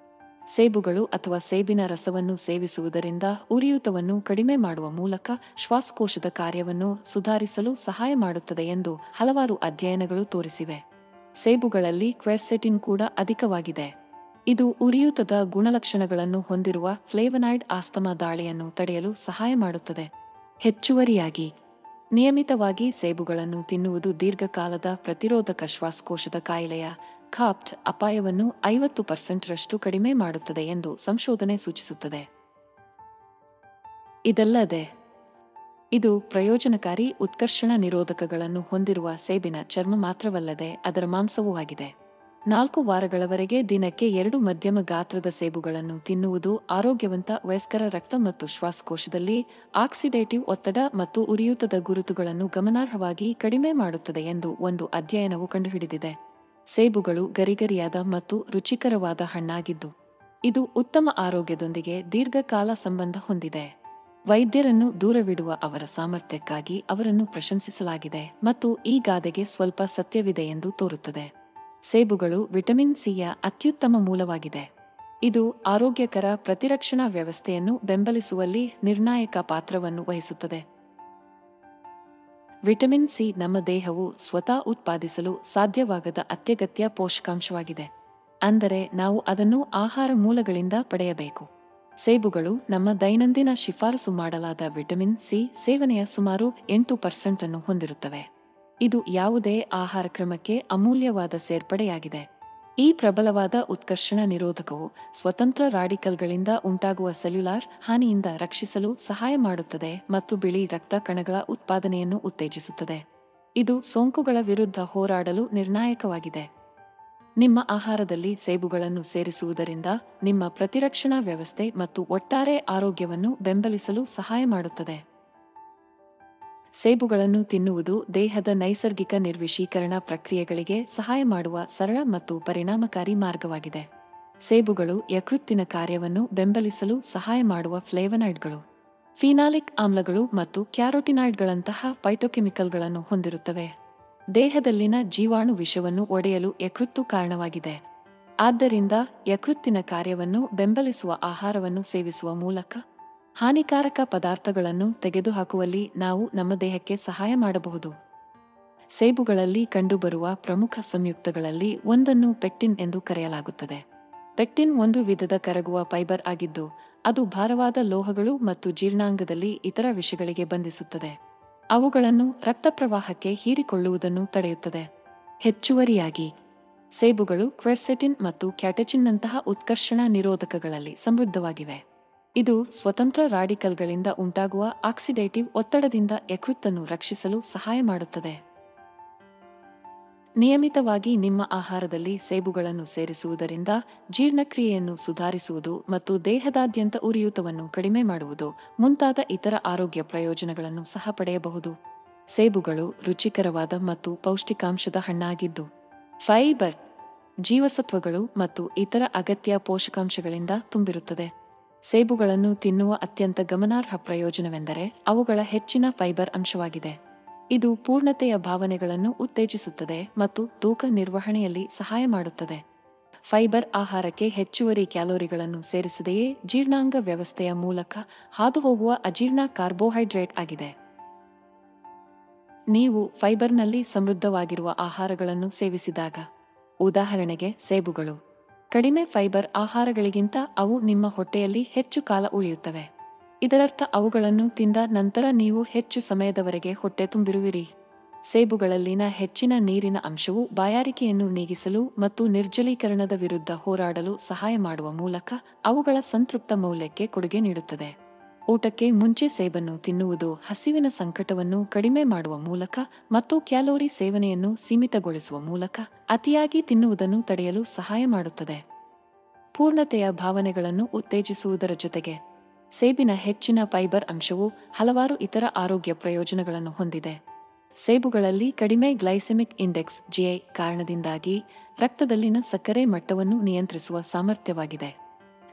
A: ಸೇಬುಗಳು ಅಥವಾ ಸೇಬಿನ ರಸವನ್ನು ಸೇವಿಸುವುದರಿಂದ ಉರಿಯೂತವನ್ನು ಕಡಿಮೆ ಮಾಡುವ ಮೂಲಕ ಶ್ವಾಸಕೋಶದ ಕಾರ್ಯವನ್ನು ಸುಧಾರಿಸಲು ಸಹಾಯ ಮಾಡುತ್ತದೆ ಎಂದು ಹಲವಾರು ಅಧ್ಯಯನಗಳು ತೋರಿಸಿವೆ. ಸೇಬುಗಳಲ್ಲಿ ಕ್ವೆರ್ಸೆಟಿನ್ ಕೂಡ ಅಧಿಕವಾಗಿದೆ. ಇದು ಉರಿಯೂತದ ಗುಣಲಕ್ಷಣಗಳನ್ನು ಹೊಂದಿರುವ ಫ್ಲೇವನಾಯ್ಡ್ ಆಸ್ತಮಾ ದಾಳಿಯನ್ನು ತಡೆಯಲು ಸಹಾಯ ಮಾಡುತ್ತದೆ. ಹೆಚ್ಚುವರಿಯಾಗಿ, ನಿಯಮಿತವಾಗಿ ಸೇಬುಗಳನ್ನು ತಿನ್ನುವುದು ದೀರ್ಘಕಾಲದ ಪ್ರತಿರೋಧಕ ಶ್ವಾಸಕೋಶದ ಕಾಯಿಲೆಯ ಕಾಪ್ಟ್ ಅಪಾಯವನ್ನು 50% ಕಡಿಮೆ ಮಾಡುತ್ತದೆ ಎಂದು ಸಂಶೋಧನೆ ಸೂಚಿಸುತ್ತದೆ. ಇದಲ್ಲದೆ ಇದು ಪ್ರಯೋಜನಕಾರಿ ಉತ್ಕರ್ಷಣ ನಿರೋಧಕಗಳನ್ನು ಹೊಂದಿರುವ ಸೇಬಿನ ಚರ್ಮ ಮಾತ್ರವಲ್ಲದೆ ಅದರ ಮಾಂಸವೂ ಆಗಿದೆ. 4 ವಾರಗಳವರೆಗೆ ದಿನಕ್ಕೆ 2 ಮಧ್ಯಮ ಗಾತ್ರದ ಸೇಬುಗಳನ್ನು ತಿನ್ನುವುದು ಆರೋಗ್ಯವಂತ ವಯಸ್ಕರ ರಕ್ತ ಮತ್ತು ಶ್ವಾಸಕೋಶದಲ್ಲಿ ಆಕ್ಸಿಡೇಟಿವ್ ಒತ್ತಡ ಮತ್ತು ಉರಿಯೂತದ ಗುರುತುಗಳನ್ನು ಗಮನಾರ್ಹವಾಗಿ ಕಡಿಮೆ ಮಾಡುತ್ತದೆ ಎಂದು ಒಂದು ಅಧ್ಯಯನವು ಕಂಡುಹಿಡಿದಿದೆ. ಸೇಬುಗಳು ಗರಿಗರಿಯಾದ ಮತ್ತು ರುಚಿಕರವಾದ ಹಣ್ಣಾಗಿದ್ದು, ಇದು ಉತ್ತಮ ಆರೋಗ್ಯದೊಂದಿಗೆ ದೀರ್ಘಕಾಲ ಸಂಬಂಧ ಹೊಂದಿದೆ. ವೈದ್ಯರನ್ನು ದೂರವಿಡುವ ಅವರ ಸಾಮರ್ಥ್ಯಕ್ಕಾಗಿ ಅವರನ್ನು ಪ್ರಶಂಸಿಸಲಾಗಿದೆ ಮತ್ತು ಈ ಗಾದೆಗೆ ಸ್ವಲ್ಪ ಸತ್ಯವಿದೆ ಎಂದು ತೋರುತ್ತದೆ. ಸೇಬುಗಳು ವಿಟಮಿನ್ ಸಿಯ ಅತ್ಯುತ್ತಮ ಮೂಲವಾಗಿದೆ. ಇದು ಆರೋಗ್ಯಕರ ಪ್ರತಿರಕ್ಷಣಾ ವ್ಯವಸ್ಥೆಯನ್ನು ಬೆಂಬಲಿಸುವಲ್ಲಿ ನಿರ್ಣಾಯಕ ಪಾತ್ರವನ್ನು ವಹಿಸುತ್ತದೆ. ವಿಟಮಿನ್ ಸಿ ನಮ್ಮ ದೇಹವು ಸ್ವತಃ ಉತ್ಪಾದಿಸಲು ಸಾಧ್ಯವಾಗದ ಅತ್ಯಗತ್ಯ ಪೋಷಕಾಂಶವಾಗಿದೆ. ಅಂದರೆ ನಾವು ಅದನ್ನು ಆಹಾರ ಮೂಲಗಳಿಂದ ಪಡೆಯಬೇಕು. ಸೇಬುಗಳು ನಮ್ಮ ದೈನಂದಿನ ಶಿಫಾರಸು ಮಾಡಲಾದ ವಿಟಮಿನ್ ಸಿ ಸೇವನೆಯ ಸುಮಾರು 8% ಅನ್ನು ಹೊಂದಿರುತ್ತವೆ. ಇದು ಯಾವುದೇ ಆಹಾರ ಕ್ರಮಕ್ಕೆ ಅಮೂಲ್ಯವಾದ ಸೇರ್ಪಡೆಯಾಗಿದೆ. ಈ ಪ್ರಬಲವಾದ ಉತ್ಕರ್ಷಣ ನಿರೋಧಕವು ಸ್ವತಂತ್ರ ರಾಡಿಕಲ್ಗಳಿಂದ ಉಂಟಾಗುವ ಸೆಲ್ಯುಲಾರ್ ಹಾನಿಯಿಂದ ರಕ್ಷಿಸಲು ಸಹಾಯ ಮಾಡುತ್ತದೆ ಮತ್ತು ಬಿಳಿ ರಕ್ತ ಕಣಗಳ ಉತ್ಪಾದನೆಯನ್ನು ಉತ್ತೇಜಿಸುತ್ತದೆ. ಇದು ಸೋಂಕುಗಳ ವಿರುದ್ಧ ಹೋರಾಡಲು ನಿರ್ಣಾಯಕವಾಗಿದೆ. ನಿಮ್ಮ ಆಹಾರದಲ್ಲಿ ಸೇಬುಗಳನ್ನು ಸೇರಿಸುವುದರಿಂದ ನಿಮ್ಮ ಪ್ರತಿರಕ್ಷಣಾ ವ್ಯವಸ್ಥೆ ಮತ್ತು ಒಟ್ಟಾರೆ ಆರೋಗ್ಯವನ್ನು ಬೆಂಬಲಿಸಲು ಸಹಾಯ ಮಾಡುತ್ತದೆ. ಸೇಬುಗಳನ್ನು ತಿನ್ನುವುದು ದೇಹದ ನೈಸರ್ಗಿಕ ನಿರ್ವಿಷೀಕರಣ ಪ್ರಕ್ರಿಯೆಗಳಿಗೆ ಸಹಾಯ ಮಾಡುವ ಸರಳ ಮತ್ತು ಪರಿಣಾಮಕಾರಿ ಮಾರ್ಗವಾಗಿದೆ. ಸೇಬುಗಳು ಯಕೃತ್ತಿನ ಕಾರ್ಯವನ್ನು ಬೆಂಬಲಿಸಲು ಸಹಾಯ ಮಾಡುವ ಫ್ಲೇವನಾಯ್ಡ್ಗಳು, ಫಿನಾಲಿಕ್ ಆಮ್ಲಗಳು ಮತ್ತು ಕ್ಯಾರೋಟಿನಾಯ್ಡ್ಗಳಂತಹ ಫೈಟೋಕೆಮಿಕಲ್ಗಳನ್ನು ಹೊಂದಿರುತ್ತವೆ. ದೇಹದಲ್ಲಿನ ಜೀವಾಣು ವಿಷವನ್ನು ಒಡೆಯಲು ಯಕೃತ್ತು ಕಾರಣವಾಗಿದೆ. ಆದ್ದರಿಂದ ಯಕೃತ್ತಿನ ಕಾರ್ಯವನ್ನು ಬೆಂಬಲಿಸುವ ಆಹಾರವನ್ನು ಸೇವಿಸುವ ಮೂಲಕ ಹಾನಿಕಾರಕ ಪದಾರ್ಥಗಳನ್ನು ತೆಗೆದುಹಾಕುವಲ್ಲಿ ನಾವು ನಮ್ಮ ದೇಹಕ್ಕೆ ಸಹಾಯ ಮಾಡಬಹುದು. ಸೇಬುಗಳಲ್ಲಿ ಕಂಡುಬರುವ ಪ್ರಮುಖ ಸಂಯುಕ್ತಗಳಲ್ಲಿ ಒಂದನ್ನು ಪೆಕ್ಟಿನ್ ಎಂದು ಕರೆಯಲಾಗುತ್ತದೆ. ಪೆಕ್ಟಿನ್ ಒಂದು ವಿಧದ ಕರಗುವ ಫೈಬರ್ ಆಗಿದ್ದು, ಅದು ಭಾರವಾದ ಲೋಹಗಳು ಮತ್ತು ಜೀರ್ಣಾಂಗದಲ್ಲಿ ಇತರ ವಿಷಗಳಿಗೆ ಬಂಧಿಸುತ್ತದೆ. ಅವುಗಳನ್ನು ರಕ್ತಪ್ರವಾಹಕ್ಕೆ ಹೀರಿಕೊಳ್ಳುವುದನ್ನು ತಡೆಯುತ್ತದೆ. ಹೆಚ್ಚುವರಿಯಾಗಿ, ಸೇಬುಗಳು ಕ್ವೆರ್ಸೆಟಿನ್ ಮತ್ತು ಕ್ಯಾಟೆಚಿನ್ನಂತಹ ಉತ್ಕರ್ಷಣ ನಿರೋಧಕಗಳಲ್ಲಿ ಸಮೃದ್ಧವಾಗಿವೆ. ಇದು ಸ್ವತಂತ್ರ ರಾಡಿಕಲ್ಗಳಿಂದ ಉಂಟಾಗುವ ಆಕ್ಸಿಡೇಟಿವ್ ಒತ್ತಡದಿಂದ ಯಕೃತ್ತನ್ನು ರಕ್ಷಿಸಲು ಸಹಾಯ ಮಾಡುತ್ತದೆ. ನಿಯಮಿತವಾಗಿ ನಿಮ್ಮ ಆಹಾರದಲ್ಲಿ ಸೇಬುಗಳನ್ನು ಸೇರಿಸುವುದರಿಂದ ಜೀರ್ಣಕ್ರಿಯೆಯನ್ನು ಸುಧಾರಿಸುವುದು ಮತ್ತು ದೇಹದಾದ್ಯಂತ ಉರಿಯೂತವನ್ನು ಕಡಿಮೆ ಮಾಡುವುದು ಮುಂತಾದ ಇತರ ಆರೋಗ್ಯ ಪ್ರಯೋಜನಗಳನ್ನು ಸಹ ಪಡೆಯಬಹುದು. ಸೇಬುಗಳು ರುಚಿಕರವಾದ ಮತ್ತು ಪೌಷ್ಟಿಕಾಂಶದ ಹಣ್ಣಾಗಿದ್ದು, ಫೈಬರ್, ಜೀವಸತ್ವಗಳು ಮತ್ತು ಇತರ ಅಗತ್ಯ ಪೋಷಕಾಂಶಗಳಿಂದ ತುಂಬಿರುತ್ತದೆ. ಸೇಬುಗಳನ್ನು ತಿನ್ನುವ ಅತ್ಯಂತ ಗಮನಾರ್ಹ ಪ್ರಯೋಜನವೆಂದರೆ ಅವುಗಳ ಹೆಚ್ಚಿನ ಫೈಬರ್ ಅಂಶವಾಗಿದೆ. ಇದು ಪೂರ್ಣತೆಯ ಭಾವನೆಗಳನ್ನು ಉತ್ತೇಜಿಸುತ್ತದೆ ಮತ್ತು ತೂಕ ನಿರ್ವಹಣೆಯಲ್ಲಿ ಸಹಾಯ ಮಾಡುತ್ತದೆ. ಫೈಬರ್ ಆಹಾರಕ್ಕೆ ಹೆಚ್ಚುವರಿ ಕ್ಯಾಲೋರಿಗಳನ್ನು ಸೇರಿಸದೆಯೇ ಜೀರ್ಣಾಂಗ ವ್ಯವಸ್ಥೆಯ ಮೂಲಕ ಹಾದುಹೋಗುವ ಅಜೀರ್ಣ ಕಾರ್ಬೋಹೈಡ್ರೇಟ್ ಆಗಿದೆ. ನೀವು ಫೈಬರ್ನಲ್ಲಿ ಸಮೃದ್ಧವಾಗಿರುವ ಆಹಾರಗಳನ್ನು ಸೇವಿಸಿದಾಗ, ಉದಾಹರಣೆಗೆ ಸೇಬುಗಳು, ಕಡಿಮೆ ಫೈಬರ್ ಆಹಾರಗಳಿಗಿಂತ ಅವು ನಿಮ್ಮ ಹೊಟ್ಟೆಯಲ್ಲಿ ಹೆಚ್ಚು ಕಾಲ ಉಳಿಯುತ್ತವೆ. ಇದರರ್ಥ ಅವುಗಳನ್ನು ತಿಂದ ನಂತರ ನೀವು ಹೆಚ್ಚು ಸಮಯದವರೆಗೆ ಹೊಟ್ಟೆ ತುಂಬಿರುವಿರಿ. ಸೇಬುಗಳಲ್ಲಿನ ಹೆಚ್ಚಿನ ನೀರಿನ ಅಂಶವು ಬಾಯಾರಿಕೆಯನ್ನು ನೀಗಿಸಲು ಮತ್ತು ನಿರ್ಜಲೀಕರಣದ ವಿರುದ್ಧ ಹೋರಾಡಲು ಸಹಾಯ ಮಾಡುವ ಮೂಲಕ ಅವುಗಳ ಸಂತೃಪ್ತ ಮೌಲ್ಯಕ್ಕೆ ಕೊಡುಗೆ ನೀಡುತ್ತದೆ. ಊಟಕ್ಕೆ ಮುಂಚೆ ಸೇಬನ್ನು ತಿನ್ನುವುದು ಹಸಿವಿನ ಸಂಕಟವನ್ನು ಕಡಿಮೆ ಮಾಡುವ ಮೂಲಕ ಮತ್ತು ಕ್ಯಾಲೋರಿ ಸೇವನೆಯನ್ನು ಸೀಮಿತಗೊಳಿಸುವ ಮೂಲಕ ಅತಿಯಾಗಿ ತಿನ್ನುವುದನ್ನು ತಡೆಯಲು ಸಹಾಯ ಮಾಡುತ್ತದೆ. ಪೂರ್ಣತೆಯ ಭಾವನೆಗಳನ್ನು ಉತ್ತೇಜಿಸುವುದರ ಜೊತೆಗೆ, ಸೇಬಿನ ಹೆಚ್ಚಿನ ಫೈಬರ್ ಅಂಶವು ಹಲವಾರು ಇತರ ಆರೋಗ್ಯ ಪ್ರಯೋಜನಗಳನ್ನು ಹೊಂದಿದೆ. ಸೇಬುಗಳಲ್ಲಿ ಕಡಿಮೆ ಗ್ಲೈಸೆಮಿಕ್ ಇಂಡೆಕ್ಸ್ (GI) ಕಾರಣದಿಂದಾಗಿ ರಕ್ತದಲ್ಲಿನ ಸಕ್ಕರೆ ಮಟ್ಟವನ್ನು ನಿಯಂತ್ರಿಸುವ ಸಾಮರ್ಥ್ಯವಾಗಿದೆ.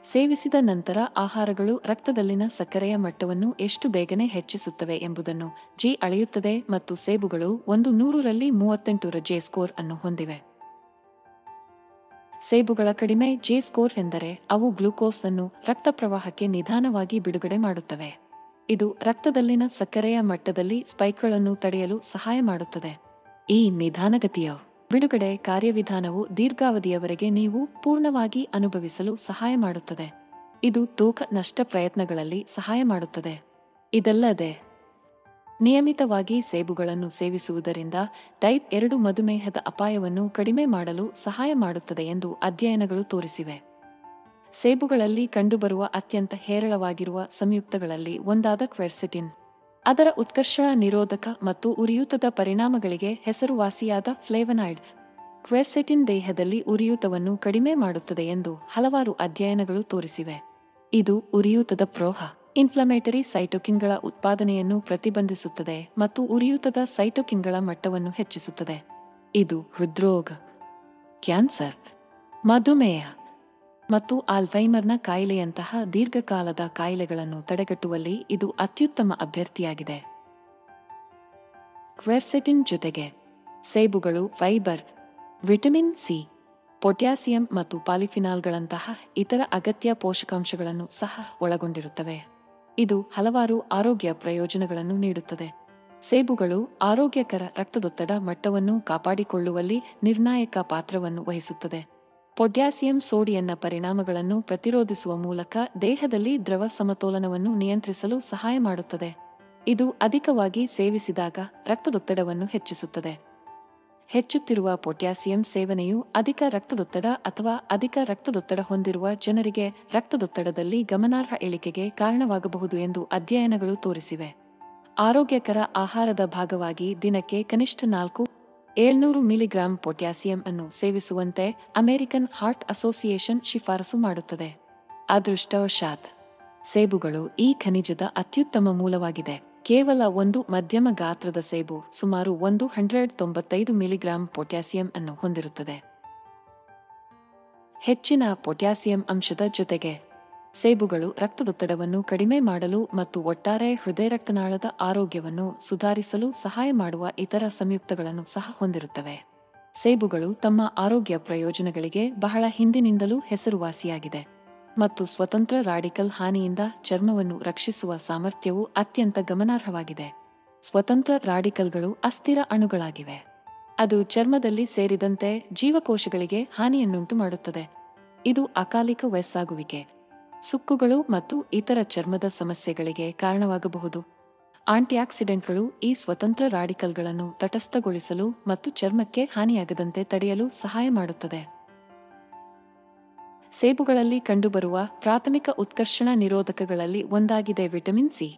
A: ಸೇವಿಸಿದ ನಂತರ ಆಹಾರಗಳು ರಕ್ತದಲ್ಲಿನ ಸಕ್ಕರೆಯ ಮಟ್ಟವನ್ನು ಎಷ್ಟು ಬೇಗನೆ ಹೆಚ್ಚಿಸುತ್ತವೆ ಎಂಬುದನ್ನು ಜಿ ಅಳೆಯುತ್ತದೆ ಮತ್ತು ಸೇಬುಗಳು 100ರಲ್ಲಿ 38 ರ ಜೆ ಸ್ಕೋರ್ ಅನ್ನು ಹೊಂದಿವೆ. ಸೇಬುಗಳ ಕಡಿಮೆ ಜೆ ಸ್ಕೋರ್ ಎಂದರೆ ಅವು ಗ್ಲೂಕೋಸ್ ಅನ್ನು ರಕ್ತ ಪ್ರವಾಹಕ್ಕೆ ನಿಧಾನವಾಗಿ ಬಿಡುಗಡೆ ಮಾಡುತ್ತವೆ. ಇದು ರಕ್ತದಲ್ಲಿನ ಸಕ್ಕರೆಯ ಮಟ್ಟದಲ್ಲಿ ಸ್ಪೈಕ್ಗಳನ್ನು ತಡೆಯಲು ಸಹಾಯ ಮಾಡುತ್ತದೆ. ಈ ನಿಧಾನಗತಿಯ ಬಿಡುಗಡೆ ಕಾರ್ಯವಿಧಾನವು ದೀರ್ಘಾವಧಿಯವರೆಗೆ ನೀವು ಪೂರ್ಣವಾಗಿ ಅನುಭವಿಸಲು ಸಹಾಯ ಮಾಡುತ್ತದೆ. ಇದು ತೂಕ ನಷ್ಟ ಪ್ರಯತ್ನಗಳಲ್ಲಿ ಸಹಾಯ ಮಾಡುತ್ತದೆ. ಇದಲ್ಲದೆ, ನಿಯಮಿತವಾಗಿ ಸೇಬುಗಳನ್ನು ಸೇವಿಸುವುದರಿಂದ ಟೈಪ್ 2 ಮಧುಮೇಹದ ಅಪಾಯವನ್ನು ಕಡಿಮೆ ಮಾಡಲು ಸಹಾಯ ಮಾಡುತ್ತದೆ ಎಂದು ಅಧ್ಯಯನಗಳು ತೋರಿಸಿವೆ. ಸೇಬುಗಳಲ್ಲಿ ಕಂಡುಬರುವ ಅತ್ಯಂತ ಹೇರಳವಾಗಿರುವ ಸಂಯುಕ್ತಗಳಲ್ಲಿ ಒಂದಾದ ಕ್ವೆರ್ಸೆಟಿನ್, ಅದರ ಉತ್ಕರ್ಷಣ ನಿರೋಧಕ ಮತ್ತು ಉರಿಯೂತದ ಪರಿಣಾಮಗಳಿಗೆ ಹೆಸರುವಾಸಿಯಾದ ಫ್ಲೇವನಾಯ್ಡ್. ಕ್ವೆರ್ಸೆಟಿನ್ ದೇಹದಲ್ಲಿ ಉರಿಯೂತವನ್ನು ಕಡಿಮೆ ಮಾಡುತ್ತದೆ ಎಂದು ಹಲವಾರು ಅಧ್ಯಯನಗಳು ತೋರಿಸಿವೆ. ಇದು ಉರಿಯೂತದ ಪ್ರೋಹ ಇನ್ಫ್ಲಮೇಟರಿ ಸೈಟೋಕಿನ್ಗಳ ಉತ್ಪಾದನೆಯನ್ನು ಪ್ರತಿಬಂಧಿಸುತ್ತದೆ ಮತ್ತು ಉರಿಯೂತದ ಸೈಟೋಕಿನ್ಗಳ ಮಟ್ಟವನ್ನು ಹೆಚ್ಚಿಸುತ್ತದೆ. ಇದು ಹೃದ್ರೋಗ, ಕ್ಯಾನ್ಸರ್, ಮಧುಮೇಹ ಮತ್ತು ಆಲ್ಝೈಮರ್ನ ಕಾಯಿಲೆಯಂತಹ ದೀರ್ಘಕಾಲದ ಕಾಯಿಲೆಗಳನ್ನು ತಡೆಗಟ್ಟುವಲ್ಲಿ ಇದು ಅತ್ಯುತ್ತಮ ಅಭ್ಯರ್ಥಿಯಾಗಿದೆ. ಕ್ವೆರ್ಸೆಟಿನ್ ಜೊತೆಗೆ ಸೇಬುಗಳು ಫೈಬರ್, ವಿಟಮಿನ್ ಸಿ, ಪೊಟ್ಯಾಸಿಯಂ ಮತ್ತು ಪಾಲಿಫಿನಾಲ್ಗಳಂತಹ ಇತರ ಅಗತ್ಯ ಪೋಷಕಾಂಶಗಳನ್ನು ಸಹ ಒಳಗೊಂಡಿರುತ್ತವೆ. ಇದು ಹಲವಾರು ಆರೋಗ್ಯ ಪ್ರಯೋಜನಗಳನ್ನು ನೀಡುತ್ತದೆ. ಸೇಬುಗಳು ಆರೋಗ್ಯಕರ ರಕ್ತದೊತ್ತಡ ಮಟ್ಟವನ್ನು ಕಾಪಾಡಿಕೊಳ್ಳುವಲ್ಲಿ ನಿರ್ಣಾಯಕ ಪಾತ್ರವನ್ನು ವಹಿಸುತ್ತದೆ. ಪೊಟ್ಯಾಸಿಯಂ ಸೋಡಿಯಂನ ಪರಿಣಾಮಗಳನ್ನು ಪ್ರತಿರೋಧಿಸುವ ಮೂಲಕ ದೇಹದಲ್ಲಿ ದ್ರವ ಸಮತೋಲನವನ್ನು ನಿಯಂತ್ರಿಸಲು ಸಹಾಯ ಮಾಡುತ್ತದೆ. ಇದು ಅಧಿಕವಾಗಿ ಸೇವಿಸಿದಾಗ ರಕ್ತದೊತ್ತಡವನ್ನು ಹೆಚ್ಚಿಸುತ್ತದೆ. ಹೆಚ್ಚುತ್ತಿರುವ ಪೊಟ್ಯಾಸಿಯಂ ಸೇವನೆಯು ಅಧಿಕ ರಕ್ತದೊತ್ತಡ ಅಥವಾ ಅಧಿಕ ರಕ್ತದೊತ್ತಡ ಹೊಂದಿರುವ ಜನರಿಗೆ ರಕ್ತದೊತ್ತಡದಲ್ಲಿ ಗಮನಾರ್ಹ ಇಳಿಕೆಗೆ ಕಾರಣವಾಗಬಹುದು ಎಂದು ಅಧ್ಯಯನಗಳು ತೋರಿಸಿವೆ. ಆರೋಗ್ಯಕರ ಆಹಾರದ ಭಾಗವಾಗಿ ದಿನಕ್ಕೆ ಕನಿಷ್ಠ 400-700 ಮಿಲಿಗ್ರಾಂ ಪೊಟ್ಯಾಸಿಯಂ ಅನ್ನು ಸೇವಿಸುವಂತೆ ಅಮೆರಿಕನ್ ಹಾರ್ಟ್ ಅಸೋಸಿಯೇಷನ್ ಶಿಫಾರಸು ಮಾಡುತ್ತದೆ. ಅದೃಷ್ಟವಶಾತ್ ಸೇಬುಗಳು ಈ ಖನಿಜದ ಅತ್ಯುತ್ತಮ ಮೂಲವಾಗಿದೆ. ಕೇವಲ ಒಂದು ಮಧ್ಯಮ ಗಾತ್ರದ ಸೇಬು ಸುಮಾರು 195 ಮಿಲಿಗ್ರಾಂ ಪೊಟ್ಯಾಸಿಯಂ ಅನ್ನು ಹೊಂದಿರುತ್ತದೆ. ಹೆಚ್ಚಿನ ಪೊಟ್ಯಾಸಿಯಂ ಅಂಶದ ಜೊತೆಗೆ ಸೇಬುಗಳು ರಕ್ತದೊತ್ತಡವನ್ನು ಕಡಿಮೆ ಮಾಡಲು ಮತ್ತು ಒಟ್ಟಾರೆ ಹೃದಯರಕ್ತನಾಳದ ಆರೋಗ್ಯವನ್ನು ಸುಧಾರಿಸಲು ಸಹಾಯ ಮಾಡುವ ಇತರ ಸಂಯುಕ್ತಗಳನ್ನು ಸಹ ಹೊಂದಿರುತ್ತವೆ. ಸೇಬುಗಳು ತಮ್ಮ ಆರೋಗ್ಯ ಪ್ರಯೋಜನಗಳಿಗೆ ಬಹಳ ಹಿಂದಿನಿಂದಲೂ ಹೆಸರುವಾಸಿಯಾಗಿದೆ ಮತ್ತು ಸ್ವತಂತ್ರ ರಾಡಿಕಲ್ ಹಾನಿಯಿಂದ ಚರ್ಮವನ್ನು ರಕ್ಷಿಸುವ ಸಾಮರ್ಥ್ಯವು ಅತ್ಯಂತ ಗಮನಾರ್ಹವಾಗಿದೆ. ಸ್ವತಂತ್ರ ರಾಡಿಕಲ್ಗಳು ಅಸ್ಥಿರ ಅಣುಗಳಾಗಿವೆ. ಅದು ಚರ್ಮದಲ್ಲಿ ಸೇರಿದಂತೆ ಜೀವಕೋಶಗಳಿಗೆ ಹಾನಿಯನ್ನುಂಟು ಮಾಡುತ್ತದೆ. ಇದು ಅಕಾಲಿಕ ವಯಸ್ಸಾಗುವಿಕೆ, ಸುಕ್ಕುಗಳು ಮತ್ತು ಇತರ ಚರ್ಮದ ಸಮಸ್ಯೆಗಳಿಗೆ ಕಾರಣವಾಗಬಹುದು. ಆಂಟಿಆಕ್ಸಿಡೆಂಟ್ಗಳು ಈ ಸ್ವತಂತ್ರ ರಾಡಿಕಲ್ಗಳನ್ನು ತಟಸ್ಥಗೊಳಿಸಲು ಮತ್ತು ಚರ್ಮಕ್ಕೆ ಹಾನಿಯಾಗದಂತೆ ತಡೆಯಲು ಸಹಾಯ ಮಾಡುತ್ತದೆ. ಸೇಬುಗಳಲ್ಲಿ ಕಂಡುಬರುವ ಪ್ರಾಥಮಿಕ ಉತ್ಕರ್ಷಣ ನಿರೋಧಕಗಳಲ್ಲಿ ಒಂದಾಗಿದೆ ವಿಟಮಿನ್ ಸಿ.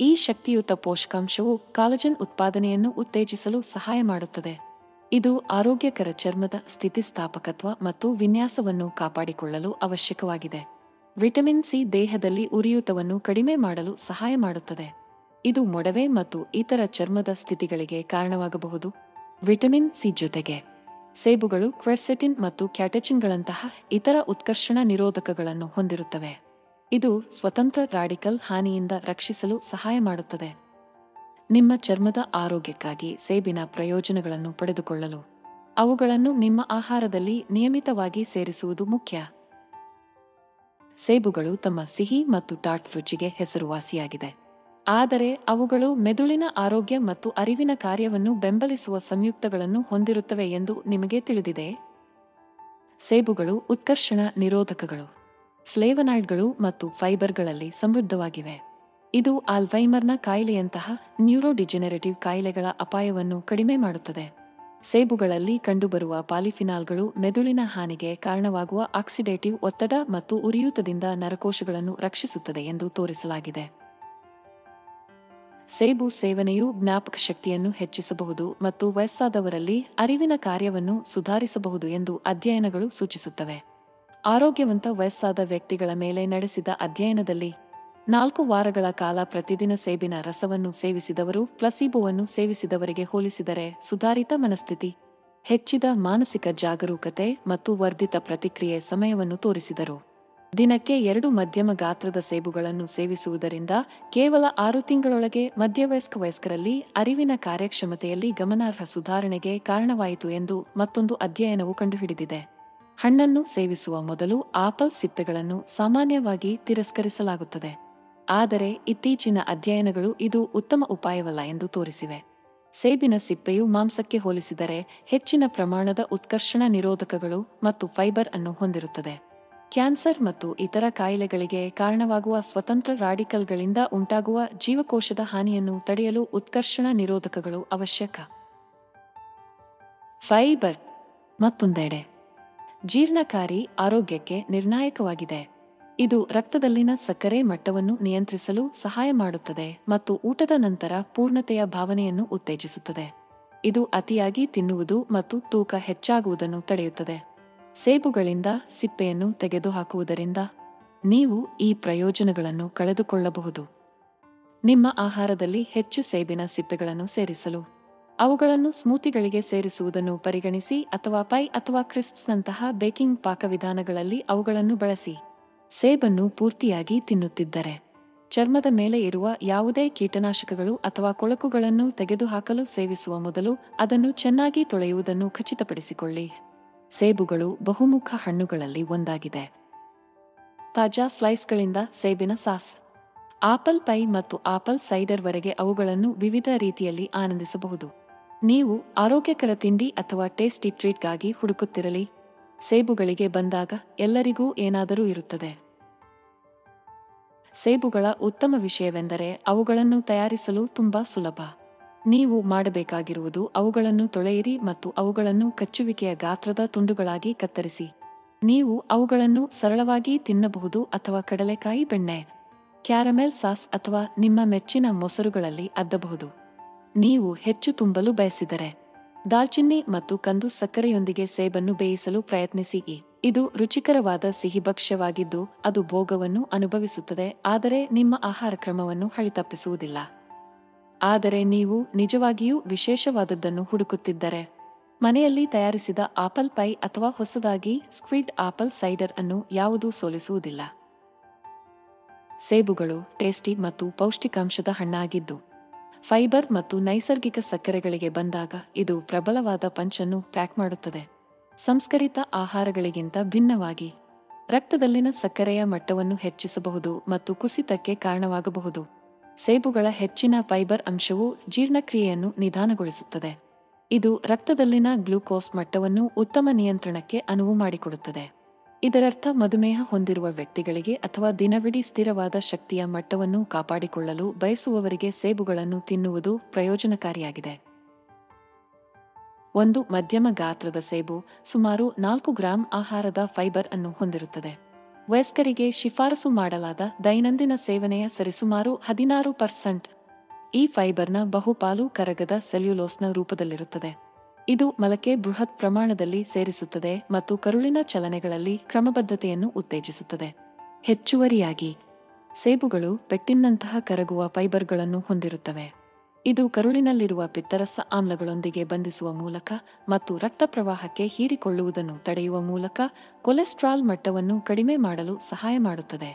A: ಈ ಶಕ್ತಿಯುತ ಪೋಷಕಾಂಶವು ಕಾಲಜನ್ ಉತ್ಪಾದನೆಯನ್ನು ಉತ್ತೇಜಿಸಲು ಸಹಾಯ ಮಾಡುತ್ತದೆ. ಇದು ಆರೋಗ್ಯಕರ ಚರ್ಮದ ಸ್ಥಿತಿಸ್ಥಾಪಕತ್ವ ಮತ್ತು ವಿನ್ಯಾಸವನ್ನು ಕಾಪಾಡಿಕೊಳ್ಳಲು ಅವಶ್ಯಕವಾಗಿದೆ. ವಿಟಮಿನ್ ಸಿ ದೇಹದಲ್ಲಿ ಉರಿಯೂತವನ್ನು ಕಡಿಮೆ ಮಾಡಲು ಸಹಾಯ ಮಾಡುತ್ತದೆ. ಇದು ಮೊಡವೆ ಮತ್ತು ಇತರ ಚರ್ಮದ ಸ್ಥಿತಿಗಳಿಗೆ ಕಾರಣವಾಗಬಹುದು. ವಿಟಮಿನ್ ಸಿ ಜೊತೆಗೆ ಸೇಬುಗಳು ಕ್ವೆರ್ಸೆಟಿನ್ ಮತ್ತು ಕ್ಯಾಟೆಚಿನ್ಗಳಂತಹ ಇತರ ಉತ್ಕರ್ಷಣ ನಿರೋಧಕಗಳನ್ನು ಹೊಂದಿರುತ್ತವೆ. ಇದು ಸ್ವತಂತ್ರ ರಾಡಿಕಲ್ ಹಾನಿಯಿಂದ ರಕ್ಷಿಸಲು ಸಹಾಯ ಮಾಡುತ್ತದೆ. ನಿಮ್ಮ ಚರ್ಮದ ಆರೋಗ್ಯಕ್ಕಾಗಿ ಸೇಬಿನ ಪ್ರಯೋಜನಗಳನ್ನು ಪಡೆದುಕೊಳ್ಳಲು ಅವುಗಳನ್ನು ನಿಮ್ಮ ಆಹಾರದಲ್ಲಿ ನಿಯಮಿತವಾಗಿ ಸೇರಿಸುವುದು ಮುಖ್ಯ. ಸೇಬುಗಳು ತಮ್ಮ ಸಿಹಿ ಮತ್ತು ಟಾಟ್ ರುಚಿಗೆ ಹೆಸರುವಾಸಿಯಾಗಿದೆ, ಆದರೆ ಅವುಗಳು ಮೆದುಳಿನ ಆರೋಗ್ಯ ಮತ್ತು ಅರಿವಿನ ಕಾರ್ಯವನ್ನು ಬೆಂಬಲಿಸುವ ಸಂಯುಕ್ತಗಳನ್ನು ಹೊಂದಿರುತ್ತವೆ ಎಂದು ನಿಮಗೆ ತಿಳಿದಿದೆ. ಸೇಬುಗಳು ಉತ್ಕರ್ಷಣ ನಿರೋಧಕಗಳು, ಫ್ಲೇವನಾಯ್ಡ್ಗಳು ಮತ್ತು ಫೈಬರ್ಗಳಲ್ಲಿ ಸಮೃದ್ಧವಾಗಿವೆ. ಇದು ಆಲ್ಝೈಮರ್ನ ಕಾಯಿಲೆಯಂತಹ ನ್ಯೂರೋಡಿಜೆನರೇಟಿವ್ ಕಾಯಿಲೆಗಳ ಅಪಾಯವನ್ನು ಕಡಿಮೆ ಮಾಡುತ್ತದೆ. ಸೇಬುಗಳಲ್ಲಿ ಕಂಡುಬರುವ ಪಾಲಿಫಿನಾಲ್ಗಳು ಮೆದುಳಿನ ಹಾನಿಗೆ ಕಾರಣವಾಗುವ ಆಕ್ಸಿಡೇಟಿವ್ ಒತ್ತಡ ಮತ್ತು ಉರಿಯೂತದಿಂದ ನರಕೋಶಗಳನ್ನು ರಕ್ಷಿಸುತ್ತದೆ ಎಂದು ತೋರಿಸಲಾಗಿದೆ. ಸೇಬು ಸೇವನೆಯು ಜ್ಞಾಪಕ ಶಕ್ತಿಯನ್ನು ಹೆಚ್ಚಿಸಬಹುದು ಮತ್ತು ವಯಸ್ಸಾದವರಲ್ಲಿ ಅರಿವಿನ ಕಾರ್ಯವನ್ನು ಸುಧಾರಿಸಬಹುದು ಎಂದು ಅಧ್ಯಯನಗಳು ಸೂಚಿಸುತ್ತವೆ. ಆರೋಗ್ಯವಂತ ವಯಸ್ಸಾದ ವ್ಯಕ್ತಿಗಳ ಮೇಲೆ ನಡೆಸಿದ ಅಧ್ಯಯನದಲ್ಲಿ 4 ವಾರಗಳ ಕಾಲ ಪ್ರತಿದಿನ ಸೇಬಿನ ರಸವನ್ನು ಸೇವಿಸಿದವರು ಪ್ಲಸೀಬೋವನ್ನು ಸೇವಿಸಿದವರಿಗೆ ಹೋಲಿಸಿದರೆ ಸುಧಾರಿತ ಮನಸ್ಥಿತಿ, ಹೆಚ್ಚಿದ ಮಾನಸಿಕ ಜಾಗರೂಕತೆ ಮತ್ತು ವರ್ಧಿತ ಪ್ರತಿಕ್ರಿಯೆ ಸಮಯವನ್ನು ತೋರಿಸಿದರು. ದಿನಕ್ಕೆ 2 ಮಧ್ಯಮ ಗಾತ್ರದ ಸೇಬುಗಳನ್ನು ಸೇವಿಸುವುದರಿಂದ ಕೇವಲ 6 ತಿಂಗಳೊಳಗೆ ಮಧ್ಯವಯಸ್ಕ ವಯಸ್ಕರಲ್ಲಿ ಅರಿವಿನ ಕಾರ್ಯಕ್ಷಮತೆಯಲ್ಲಿ ಗಮನಾರ್ಹ ಸುಧಾರಣೆಗೆ ಕಾರಣವಾಯಿತು ಎಂದು ಮತ್ತೊಂದು ಅಧ್ಯಯನವು ಕಂಡುಹಿಡಿದಿದೆ. ಹಣ್ಣನ್ನು ಸೇವಿಸುವ ಮೊದಲು ಆಪಲ್ ಸಿಪ್ಪೆಗಳನ್ನು ಸಾಮಾನ್ಯವಾಗಿ ತಿರಸ್ಕರಿಸಲಾಗುತ್ತದೆ, ಆದರೆ ಇತ್ತೀಚಿನ ಅಧ್ಯಯನಗಳು ಇದು ಉತ್ತಮ ಉಪಾಯವಲ್ಲ ಎಂದು ತೋರಿಸಿವೆ. ಸೇಬಿನ ಸಿಪ್ಪೆಯು ಮಾಂಸಕ್ಕೆ ಹೋಲಿಸಿದರೆ ಹೆಚ್ಚಿನ ಪ್ರಮಾಣದ ಉತ್ಕರ್ಷಣ ನಿರೋಧಕಗಳು ಮತ್ತು ಫೈಬರ್ ಅನ್ನು ಹೊಂದಿರುತ್ತದೆ. ಕ್ಯಾನ್ಸರ್ ಮತ್ತು ಇತರ ಕಾಯಿಲೆಗಳಿಗೆ ಕಾರಣವಾಗುವ ಸ್ವತಂತ್ರ ರಾಡಿಕಲ್ಗಳಿಂದ ಉಂಟಾಗುವ ಜೀವಕೋಶದ ಹಾನಿಯನ್ನು ತಡೆಯಲು ಉತ್ಕರ್ಷಣ ನಿರೋಧಕಗಳು ಅವಶ್ಯಕ. ಫೈಬರ್ ಮತ್ತೊಂದೆಡೆ ಜೀರ್ಣಕಾರಿ ಆರೋಗ್ಯಕ್ಕೆ ನಿರ್ಣಾಯಕವಾಗಿದೆ. ಇದು ರಕ್ತದಲ್ಲಿನ ಸಕ್ಕರೆ ಮಟ್ಟವನ್ನು ನಿಯಂತ್ರಿಸಲು ಸಹಾಯ ಮಾಡುತ್ತದೆ ಮತ್ತು ಊಟದ ನಂತರ ಪೂರ್ಣತೆಯ ಭಾವನೆಯನ್ನು ಉತ್ತೇಜಿಸುತ್ತದೆ. ಇದು ಅತಿಯಾಗಿ ತಿನ್ನುವುದು ಮತ್ತು ತೂಕ ಹೆಚ್ಚಾಗುವುದನ್ನು ತಡೆಯುತ್ತದೆ. ಸೇಬುಗಳಿಂದ ಸಿಪ್ಪೆಯನ್ನು ತೆಗೆದುಹಾಕುವುದರಿಂದ ನೀವು ಈ ಪ್ರಯೋಜನಗಳನ್ನು ಕಳೆದುಕೊಳ್ಳಬಹುದು. ನಿಮ್ಮ ಆಹಾರದಲ್ಲಿ ಹೆಚ್ಚು ಸೇಬಿನ ಸಿಪ್ಪೆಗಳನ್ನು ಸೇರಿಸಲು ಅವುಗಳನ್ನು ಸ್ಮೂತಿಗಳಿಗೆ ಸೇರಿಸುವುದನ್ನು ಪರಿಗಣಿಸಿ ಅಥವಾ ಪೈ ಅಥವಾ ಕ್ರಿಸ್ಪ್ಸ್ನಂತಹ ಬೇಕಿಂಗ್ ಪಾಕವಿಧಾನಗಳಲ್ಲಿ ಅವುಗಳನ್ನು ಬಳಸಿ. ಸೇಬನ್ನು ಪೂರ್ತಿಯಾಗಿ ತಿನ್ನುತ್ತಿದ್ದರೆ ಚರ್ಮದ ಮೇಲೆ ಇರುವ ಯಾವುದೇ ಕೀಟನಾಶಕಗಳು ಅಥವಾ ಕೊಳಕುಗಳನ್ನು ತೆಗೆದುಹಾಕಲು ಸೇವಿಸುವ ಮೊದಲು ಅದನ್ನು ಚೆನ್ನಾಗಿ ತೊಳೆಯುವುದನ್ನು ಖಚಿತಪಡಿಸಿಕೊಳ್ಳಿ. ಸೇಬುಗಳು ಬಹುಮುಖ ಹಣ್ಣುಗಳಲ್ಲಿ ಒಂದಾಗಿದೆ. ತಾಜಾ ಸ್ಲೈಸ್ಗಳಿಂದ ಸೇಬಿನ ಸಾಸ್, ಆಪಲ್ ಪೈ ಮತ್ತು ಆಪಲ್ ಸೈಡರ್ ವರೆಗೆ ಅವುಗಳನ್ನು ವಿವಿಧ ರೀತಿಯಲ್ಲಿ ಆನಂದಿಸಬಹುದು. ನೀವು ಆರೋಗ್ಯಕರ ತಿಂಡಿ ಅಥವಾ ಟೇಸ್ಟಿ ಟ್ರೀಟ್ಗಾಗಿ ಹುಡುಕುತ್ತಿರಲಿ, ಸೇಬುಗಳಿಗೆ ಬಂದಾಗ ಎಲ್ಲರಿಗೂ ಏನಾದರೂ ಇರುತ್ತದೆ. ಸೇಬುಗಳ ಉತ್ತಮ ವಿಷಯವೆಂದರೆ ಅವುಗಳನ್ನು ತಯಾರಿಸಲು ತುಂಬಾ ಸುಲಭ. ನೀವು ಮಾಡಬೇಕಾಗಿರುವುದು ಅವುಗಳನ್ನು ತೊಳೆಯಿರಿ ಮತ್ತು ಅವುಗಳನ್ನು ಕಚ್ಚುವಿಕೆಯ ಗಾತ್ರದ ತುಂಡುಗಳಾಗಿ ಕತ್ತರಿಸಿ. ನೀವು ಅವುಗಳನ್ನು ಸರಳವಾಗಿ ತಿನ್ನಬಹುದು ಅಥವಾ ಕಡಲೆಕಾಯಿ ಬೆಣ್ಣೆ, ಕ್ಯಾರಮೆಲ್ ಸಾಸ್ ಅಥವಾ ನಿಮ್ಮ ಮೆಚ್ಚಿನ ಮೊಸರುಗಳಲ್ಲಿ ಅದ್ದಬಹುದು. ನೀವು ಹೆಚ್ಚು ತುಂಬಲು ಬಯಸಿದರೆ ದಾಲ್ಚಿನ್ನಿ ಮತ್ತು ಕಂದು ಸಕ್ಕರೆಯೊಂದಿಗೆ ಸೇಬನ್ನು ಬೇಯಿಸಲು ಪ್ರಯತ್ನಿಸಿ. ಇದು ರುಚಿಕರವಾದ ಸಿಹಿ ಭಕ್ಷ್ಯವಾಗಿದ್ದು ಅದು ಭೋಗವನ್ನು ಅನುಭವಿಸುತ್ತದೆ, ಆದರೆ ನಿಮ್ಮ ಆಹಾರ ಕ್ರಮವನ್ನು ಹಳಿತಪ್ಪಿಸುವುದಿಲ್ಲ. ಆದರೆ ನೀವು ನಿಜವಾಗಿಯೂ ವಿಶೇಷವಾದದ್ದನ್ನು ಹುಡುಕುತ್ತಿದ್ದರೆ, ಮನೆಯಲ್ಲಿ ತಯಾರಿಸಿದ ಆಪಲ್ ಪೈ ಅಥವಾ ಹೊಸದಾಗಿ ಸ್ಕ್ವೀಡ್ ಆಪಲ್ ಸೈಡರ್ ಅನ್ನು ಯಾವುದೂ ಸೋಲಿಸುವುದಿಲ್ಲ. ಸೇಬುಗಳು ಟೇಸ್ಟಿ ಮತ್ತು ಪೌಷ್ಟಿಕಾಂಶದ ಹಣ್ಣಾಗಿದ್ದು, ಫೈಬರ್ ಮತ್ತು ನೈಸರ್ಗಿಕ ಸಕ್ಕರೆಗಳಿಗೆ ಬಂದಾಗ ಇದು ಪ್ರಬಲವಾದ ಪಂಚನ್ನು ಪ್ಯಾಕ್ ಮಾಡುತ್ತದೆ. ಸಂಸ್ಕರಿತ ಆಹಾರಗಳಿಗಿಂತ ಭಿನ್ನವಾಗಿ, ರಕ್ತದಲ್ಲಿನ ಸಕ್ಕರೆಯ ಮಟ್ಟವನ್ನು ಹೆಚ್ಚಿಸಬಹುದು ಮತ್ತು ಕುಸಿತಕ್ಕೆ ಕಾರಣವಾಗಬಹುದು. ಸೇಬುಗಳ ಹೆಚ್ಚಿನ ಫೈಬರ್ ಅಂಶವು ಜೀರ್ಣಕ್ರಿಯೆಯನ್ನು ನಿಧಾನಗೊಳಿಸುತ್ತದೆ. ಇದು ರಕ್ತದಲ್ಲಿನ ಗ್ಲೂಕೋಸ್ ಮಟ್ಟವನ್ನು ಉತ್ತಮ ನಿಯಂತ್ರಣಕ್ಕೆ ಅನುವು ಮಾಡಿಕೊಡುತ್ತದೆ. ಇದರರ್ಥ ಮಧುಮೇಹ ಹೊಂದಿರುವ ವ್ಯಕ್ತಿಗಳಿಗೆ ಅಥವಾ ದಿನವಿಡೀ ಸ್ಥಿರವಾದ ಶಕ್ತಿಯ ಮಟ್ಟವನ್ನು ಕಾಪಾಡಿಕೊಳ್ಳಲು ಬಯಸುವವರಿಗೆ ಸೇಬುಗಳನ್ನು ತಿನ್ನುವುದು ಪ್ರಯೋಜನಕಾರಿಯಾಗಿದೆ. ಒಂದು ಮಧ್ಯಮ ಗಾತ್ರದ ಸೇಬು ಸುಮಾರು 4 ಗ್ರಾಂ ಆಹಾರದ ಫೈಬರ್ ಅನ್ನು ಹೊಂದಿರುತ್ತದೆ. ವಯಸ್ಕರಿಗೆ ಶಿಫಾರಸು ಮಾಡಲಾದ ದೈನಂದಿನ ಸೇವನೆಯ ಸರಿಸುಮಾರು 16%. ಈ ಫೈಬರ್ನ ಬಹುಪಾಲು ಕರಗದ ಸೆಲ್ಯುಲೋಸ್ನ ರೂಪದಲ್ಲಿರುತ್ತದೆ. ಇದು ಮಲಕ್ಕೆ ಬೃಹತ್ ಪ್ರಮಾಣದಲ್ಲಿ ಸೇರಿಸುತ್ತದೆ ಮತ್ತು ಕರುಳಿನ ಚಲನೆಗಳಲ್ಲಿ ಕ್ರಮಬದ್ಧತೆಯನ್ನು ಉತ್ತೇಜಿಸುತ್ತದೆ. ಹೆಚ್ಚುವರಿಯಾಗಿ, ಸೇಬುಗಳು ಪೆಕ್ಟಿನ್ನಂತಹ ಕರಗುವ ಫೈಬರ್ಗಳನ್ನು ಹೊಂದಿರುತ್ತವೆ. ಇದು ಕರುಳಿನಲ್ಲಿರುವ ಪಿತ್ತರಸ ಆಮ್ಲಗಳೊಂದಿಗೆ ಬಂಧಿಸುವ ಮೂಲಕ ಮತ್ತು ರಕ್ತ ಪ್ರವಾಹಕ್ಕೆ ಹೀರಿಕೊಳ್ಳುವುದನ್ನು ತಡೆಯುವ ಮೂಲಕ ಕೊಲೆಸ್ಟ್ರಾಲ್ ಮಟ್ಟವನ್ನು ಕಡಿಮೆ ಮಾಡಲು ಸಹಾಯ ಮಾಡುತ್ತದೆ.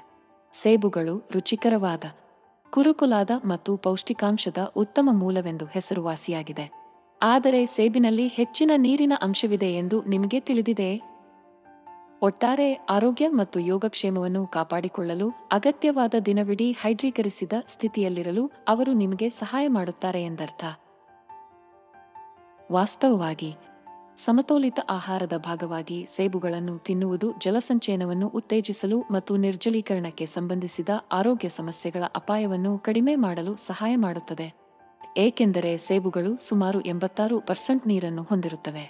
A: ಸೇಬುಗಳು ರುಚಿಕರವಾದ, ಕುರುಕುಲಾದ ಮತ್ತು ಪೌಷ್ಟಿಕಾಂಶದ ಉತ್ತಮ ಮೂಲವೆಂದು ಹೆಸರುವಾಸಿಯಾಗಿದೆ. ಆದರೆ ಸೇಬಿನಲ್ಲಿ ಹೆಚ್ಚಿನ ನೀರಿನ ಅಂಶವಿದೆ ಎಂದು ನಿಮಗೆ ತಿಳಿದಿದೆಯೇ? ಒಟ್ಟಾರೆ ಆರೋಗ್ಯ ಮತ್ತು ಯೋಗಕ್ಷೇಮವನ್ನು ಕಾಪಾಡಿಕೊಳ್ಳಲು ಅಗತ್ಯವಾದ ದಿನವಿಡೀ ಹೈಡ್ರೀಕರಿಸಿದ ಸ್ಥಿತಿಯಲ್ಲಿರಲು ಅವರು ನಿಮಗೆ ಸಹಾಯ ಮಾಡುತ್ತಾರೆ ಎಂದರ್ಥ. ವಾಸ್ತವವಾಗಿ, ಸಮತೋಲಿತ ಆಹಾರದ ಭಾಗವಾಗಿ ಸೇಬುಗಳನ್ನು ತಿನ್ನುವುದು ಜಲಸಂಚಯನವನ್ನು ಉತ್ತೇಜಿಸಲು ಮತ್ತು ನಿರ್ಜಲೀಕರಣಕ್ಕೆ ಸಂಬಂಧಿಸಿದ ಆರೋಗ್ಯ ಸಮಸ್ಯೆಗಳ ಅಪಾಯವನ್ನು ಕಡಿಮೆ ಮಾಡಲು ಸಹಾಯ ಮಾಡುತ್ತದೆ, ಏಕೆಂದರೆ ಸೇಬುಗಳು ಸುಮಾರು 86% ನೀರನ್ನು ಹೊಂದಿರುತ್ತವೆ.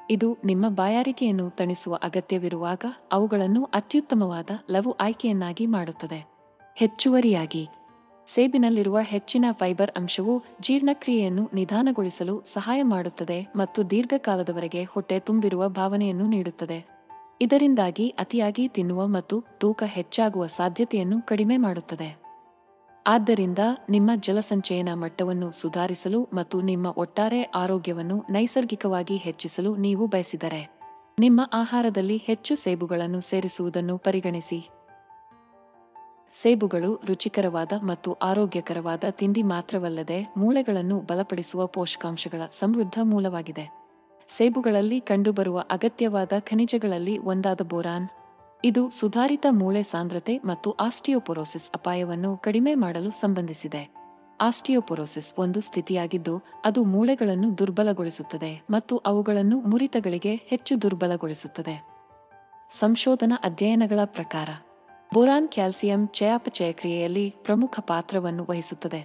A: ಇದು ನಿಮ್ಮ ಬಾಯಾರಿಕೆಯನ್ನು ತಣಿಸುವ ಅಗತ್ಯವಿರುವಾಗ ಅವುಗಳನ್ನು ಅತ್ಯುತ್ತಮವಾದ ಲಘು ಆಯ್ಕೆಯನ್ನಾಗಿ ಮಾಡುತ್ತದೆ. ಹೆಚ್ಚುವರಿಯಾಗಿ, ಸೇಬಿನಲ್ಲಿರುವ ಹೆಚ್ಚಿನ ಫೈಬರ್ ಅಂಶವು ಜೀರ್ಣಕ್ರಿಯೆಯನ್ನು ನಿಧಾನಗೊಳಿಸಲು ಸಹಾಯ ಮಾಡುತ್ತದೆ ಮತ್ತು ದೀರ್ಘಕಾಲದವರೆಗೆ ಹೊಟ್ಟೆ ತುಂಬಿರುವ ಭಾವನೆಯನ್ನು ನೀಡುತ್ತದೆ. ಇದರಿಂದಾಗಿ ಅತಿಯಾಗಿ ತಿನ್ನುವ ಮತ್ತು ತೂಕ ಹೆಚ್ಚಾಗುವ ಸಾಧ್ಯತೆಯನ್ನು ಕಡಿಮೆ ಮಾಡುತ್ತದೆ. ಆದ್ದರಿಂದ ನಿಮ್ಮ ಜಲಸಂಚಯನ ಮಟ್ಟವನ್ನು ಸುಧಾರಿಸಲು ಮತ್ತು ನಿಮ್ಮ ಒಟ್ಟಾರೆ ಆರೋಗ್ಯವನ್ನು ನೈಸರ್ಗಿಕವಾಗಿ ಹೆಚ್ಚಿಸಲು ನೀವು ಬಯಸಿದರೆ, ನಿಮ್ಮ ಆಹಾರದಲ್ಲಿ ಹೆಚ್ಚು ಸೇಬುಗಳನ್ನು ಸೇರಿಸುವುದನ್ನು ಪರಿಗಣಿಸಿ. ಸೇಬುಗಳು ರುಚಿಕರವಾದ ಮತ್ತು ಆರೋಗ್ಯಕರವಾದ ತಿಂಡಿ ಮಾತ್ರವಲ್ಲದೆ ಮೂಳೆಗಳನ್ನು ಬಲಪಡಿಸುವ ಪೋಷಕಾಂಶಗಳ ಸಮೃದ್ಧ ಮೂಲವಾಗಿದೆ. ಸೇಬುಗಳಲ್ಲಿ ಕಂಡುಬರುವ ಅಗತ್ಯವಾದ ಖನಿಜಗಳಲ್ಲಿ ಒಂದಾದ ಬೋರಾನ್, ಇದು ಸುಧಾರಿತ ಮೂಳೆ ಸಾಂದ್ರತೆ ಮತ್ತು ಆಸ್ಟಿಯೋಪೊರೋಸಿಸ್ ಅಪಾಯವನ್ನು ಕಡಿಮೆ ಮಾಡಲು ಸಂಬಂಧಿಸಿದೆ. ಆಸ್ಟಿಯೋಪೊರೋಸಿಸ್ ಒಂದು ಸ್ಥಿತಿಯಾಗಿದ್ದು ಅದು ಮೂಳೆಗಳನ್ನು ದುರ್ಬಲಗೊಳಿಸುತ್ತದೆ ಮತ್ತು ಅವುಗಳನ್ನು ಮುರಿತಗಳಿಗೆ ಹೆಚ್ಚು ದುರ್ಬಲಗೊಳಿಸುತ್ತದೆ. ಸಂಶೋಧನಾ ಅಧ್ಯಯನಗಳ ಪ್ರಕಾರ, ಬೋರಾನ್ ಕ್ಯಾಲ್ಸಿಯಂ ಚಯಾಪಚಯ ಕ್ರಿಯೆಯಲ್ಲಿ ಪ್ರಮುಖ ಪಾತ್ರವನ್ನು ವಹಿಸುತ್ತದೆ.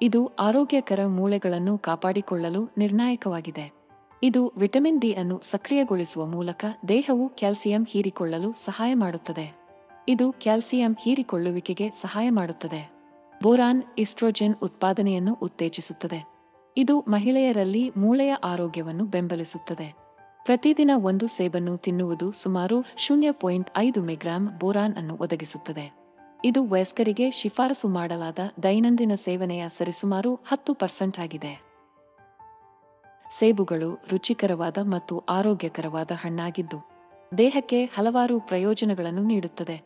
A: ಇದು ಆರೋಗ್ಯಕರ ಮೂಳೆಗಳನ್ನು ಕಾಪಾಡಿಕೊಳ್ಳಲು ನಿರ್ಣಾಯಕವಾಗಿದೆ. ಇದು ವಿಟಮಿನ್ ಡಿ ಅನ್ನು ಸಕ್ರಿಯಗೊಳಿಸುವ ಮೂಲಕ ದೇಹವು ಕ್ಯಾಲ್ಸಿಯಂ ಹೀರಿಕೊಳ್ಳಲು ಸಹಾಯ ಮಾಡುತ್ತದೆ. ಇದು ಕ್ಯಾಲ್ಸಿಯಂ ಹೀರಿಕೊಳ್ಳುವಿಕೆಗೆ ಸಹಾಯ ಮಾಡುತ್ತದೆ. ಬೋರಾನ್ ಈಸ್ಟ್ರೋಜೆನ್ ಉತ್ಪಾದನೆಯನ್ನು ಉತ್ತೇಜಿಸುತ್ತದೆ. ಇದು ಮಹಿಳೆಯರಲ್ಲಿ ಮೂಳೆಯ ಆರೋಗ್ಯವನ್ನು ಬೆಂಬಲಿಸುತ್ತದೆ. ಪ್ರತಿದಿನ ಒಂದು ಸೇಬನ್ನು ತಿನ್ನುವುದು ಸುಮಾರು 0.5 ಮಿಗ್ರಾಂ ಬೋರಾನ್ ಅನ್ನು ಒದಗಿಸುತ್ತದೆ. ಇದು ವಯಸ್ಕರಿಗೆ ಶಿಫಾರಸು ಮಾಡಲಾದ ದೈನಂದಿನ ಸೇವನೆಯ ಸರಿಸುಮಾರು 10% ಆಗಿದೆ. ಸೇಬುಗಳು ರುಚಿಕರವಾದ ಮತ್ತು ಆರೋಗ್ಯಕರವಾದ ಹಣ್ಣಾಗಿದ್ದು, ದೇಹಕ್ಕೆ ಹಲವಾರು ಪ್ರಯೋಜನಗಳನ್ನು ನೀಡುತ್ತದೆ.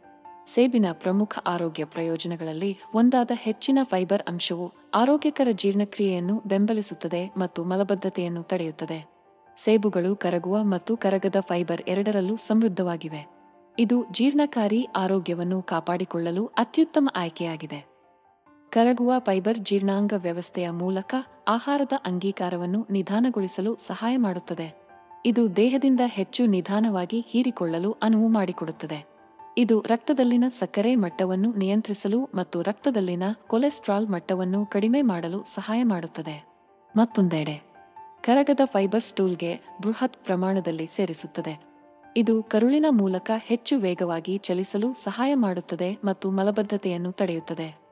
A: ಸೇಬಿನ ಪ್ರಮುಖ ಆರೋಗ್ಯ ಪ್ರಯೋಜನಗಳಲ್ಲಿ ಒಂದಾದ ಹೆಚ್ಚಿನ ಫೈಬರ್ ಅಂಶವು ಆರೋಗ್ಯಕರ ಜೀರ್ಣಕ್ರಿಯೆಯನ್ನು ಬೆಂಬಲಿಸುತ್ತದೆ ಮತ್ತು ಮಲಬದ್ಧತೆಯನ್ನು ತಡೆಯುತ್ತದೆ. ಸೇಬುಗಳು ಕರಗುವ ಮತ್ತು ಕರಗದ ಫೈಬರ್ ಎರಡರಲ್ಲೂ ಸಮೃದ್ಧವಾಗಿವೆ. ಇದು ಜೀರ್ಣಕಾರಿ ಆರೋಗ್ಯವನ್ನು ಕಾಪಾಡಿಕೊಳ್ಳಲು ಅತ್ಯುತ್ತಮ ಆಯ್ಕೆಯಾಗಿದೆ. ಕರಗುವ ಫೈಬರ್ ಜೀರ್ಣಾಂಗ ವ್ಯವಸ್ಥೆಯ ಮೂಲಕ ಆಹಾರದ ಅಂಗೀಕಾರವನ್ನು ನಿಧಾನಗೊಳಿಸಲು ಸಹಾಯ ಮಾಡುತ್ತದೆ. ಇದು ದೇಹದಿಂದ ಹೆಚ್ಚು ನಿಧಾನವಾಗಿ ಹೀರಿಕೊಳ್ಳಲು ಅನುವು ಮಾಡಿಕೊಡುತ್ತದೆ. ಇದು ರಕ್ತದಲ್ಲಿನ ಸಕ್ಕರೆ ಮಟ್ಟವನ್ನು ನಿಯಂತ್ರಿಸಲು ಮತ್ತು ರಕ್ತದಲ್ಲಿನ ಕೊಲೆಸ್ಟ್ರಾಲ್ ಮಟ್ಟವನ್ನು ಕಡಿಮೆ ಮಾಡಲು ಸಹಾಯ ಮಾಡುತ್ತದೆ. ಮತ್ತೊಂದೆಡೆ, ಕರಗದ ಫೈಬರ್ ಸ್ಟೂಲ್ಗೆ ಬೃಹತ್ ಪ್ರಮಾಣದಲ್ಲಿ ಸೇರಿಸುತ್ತದೆ. ಇದು ಕರುಳಿನ ಮೂಲಕ ಹೆಚ್ಚು ವೇಗವಾಗಿ ಚಲಿಸಲು ಸಹಾಯ ಮಾಡುತ್ತದೆ ಮತ್ತು ಮಲಬದ್ಧತೆಯನ್ನು ತಡೆಯುತ್ತದೆ.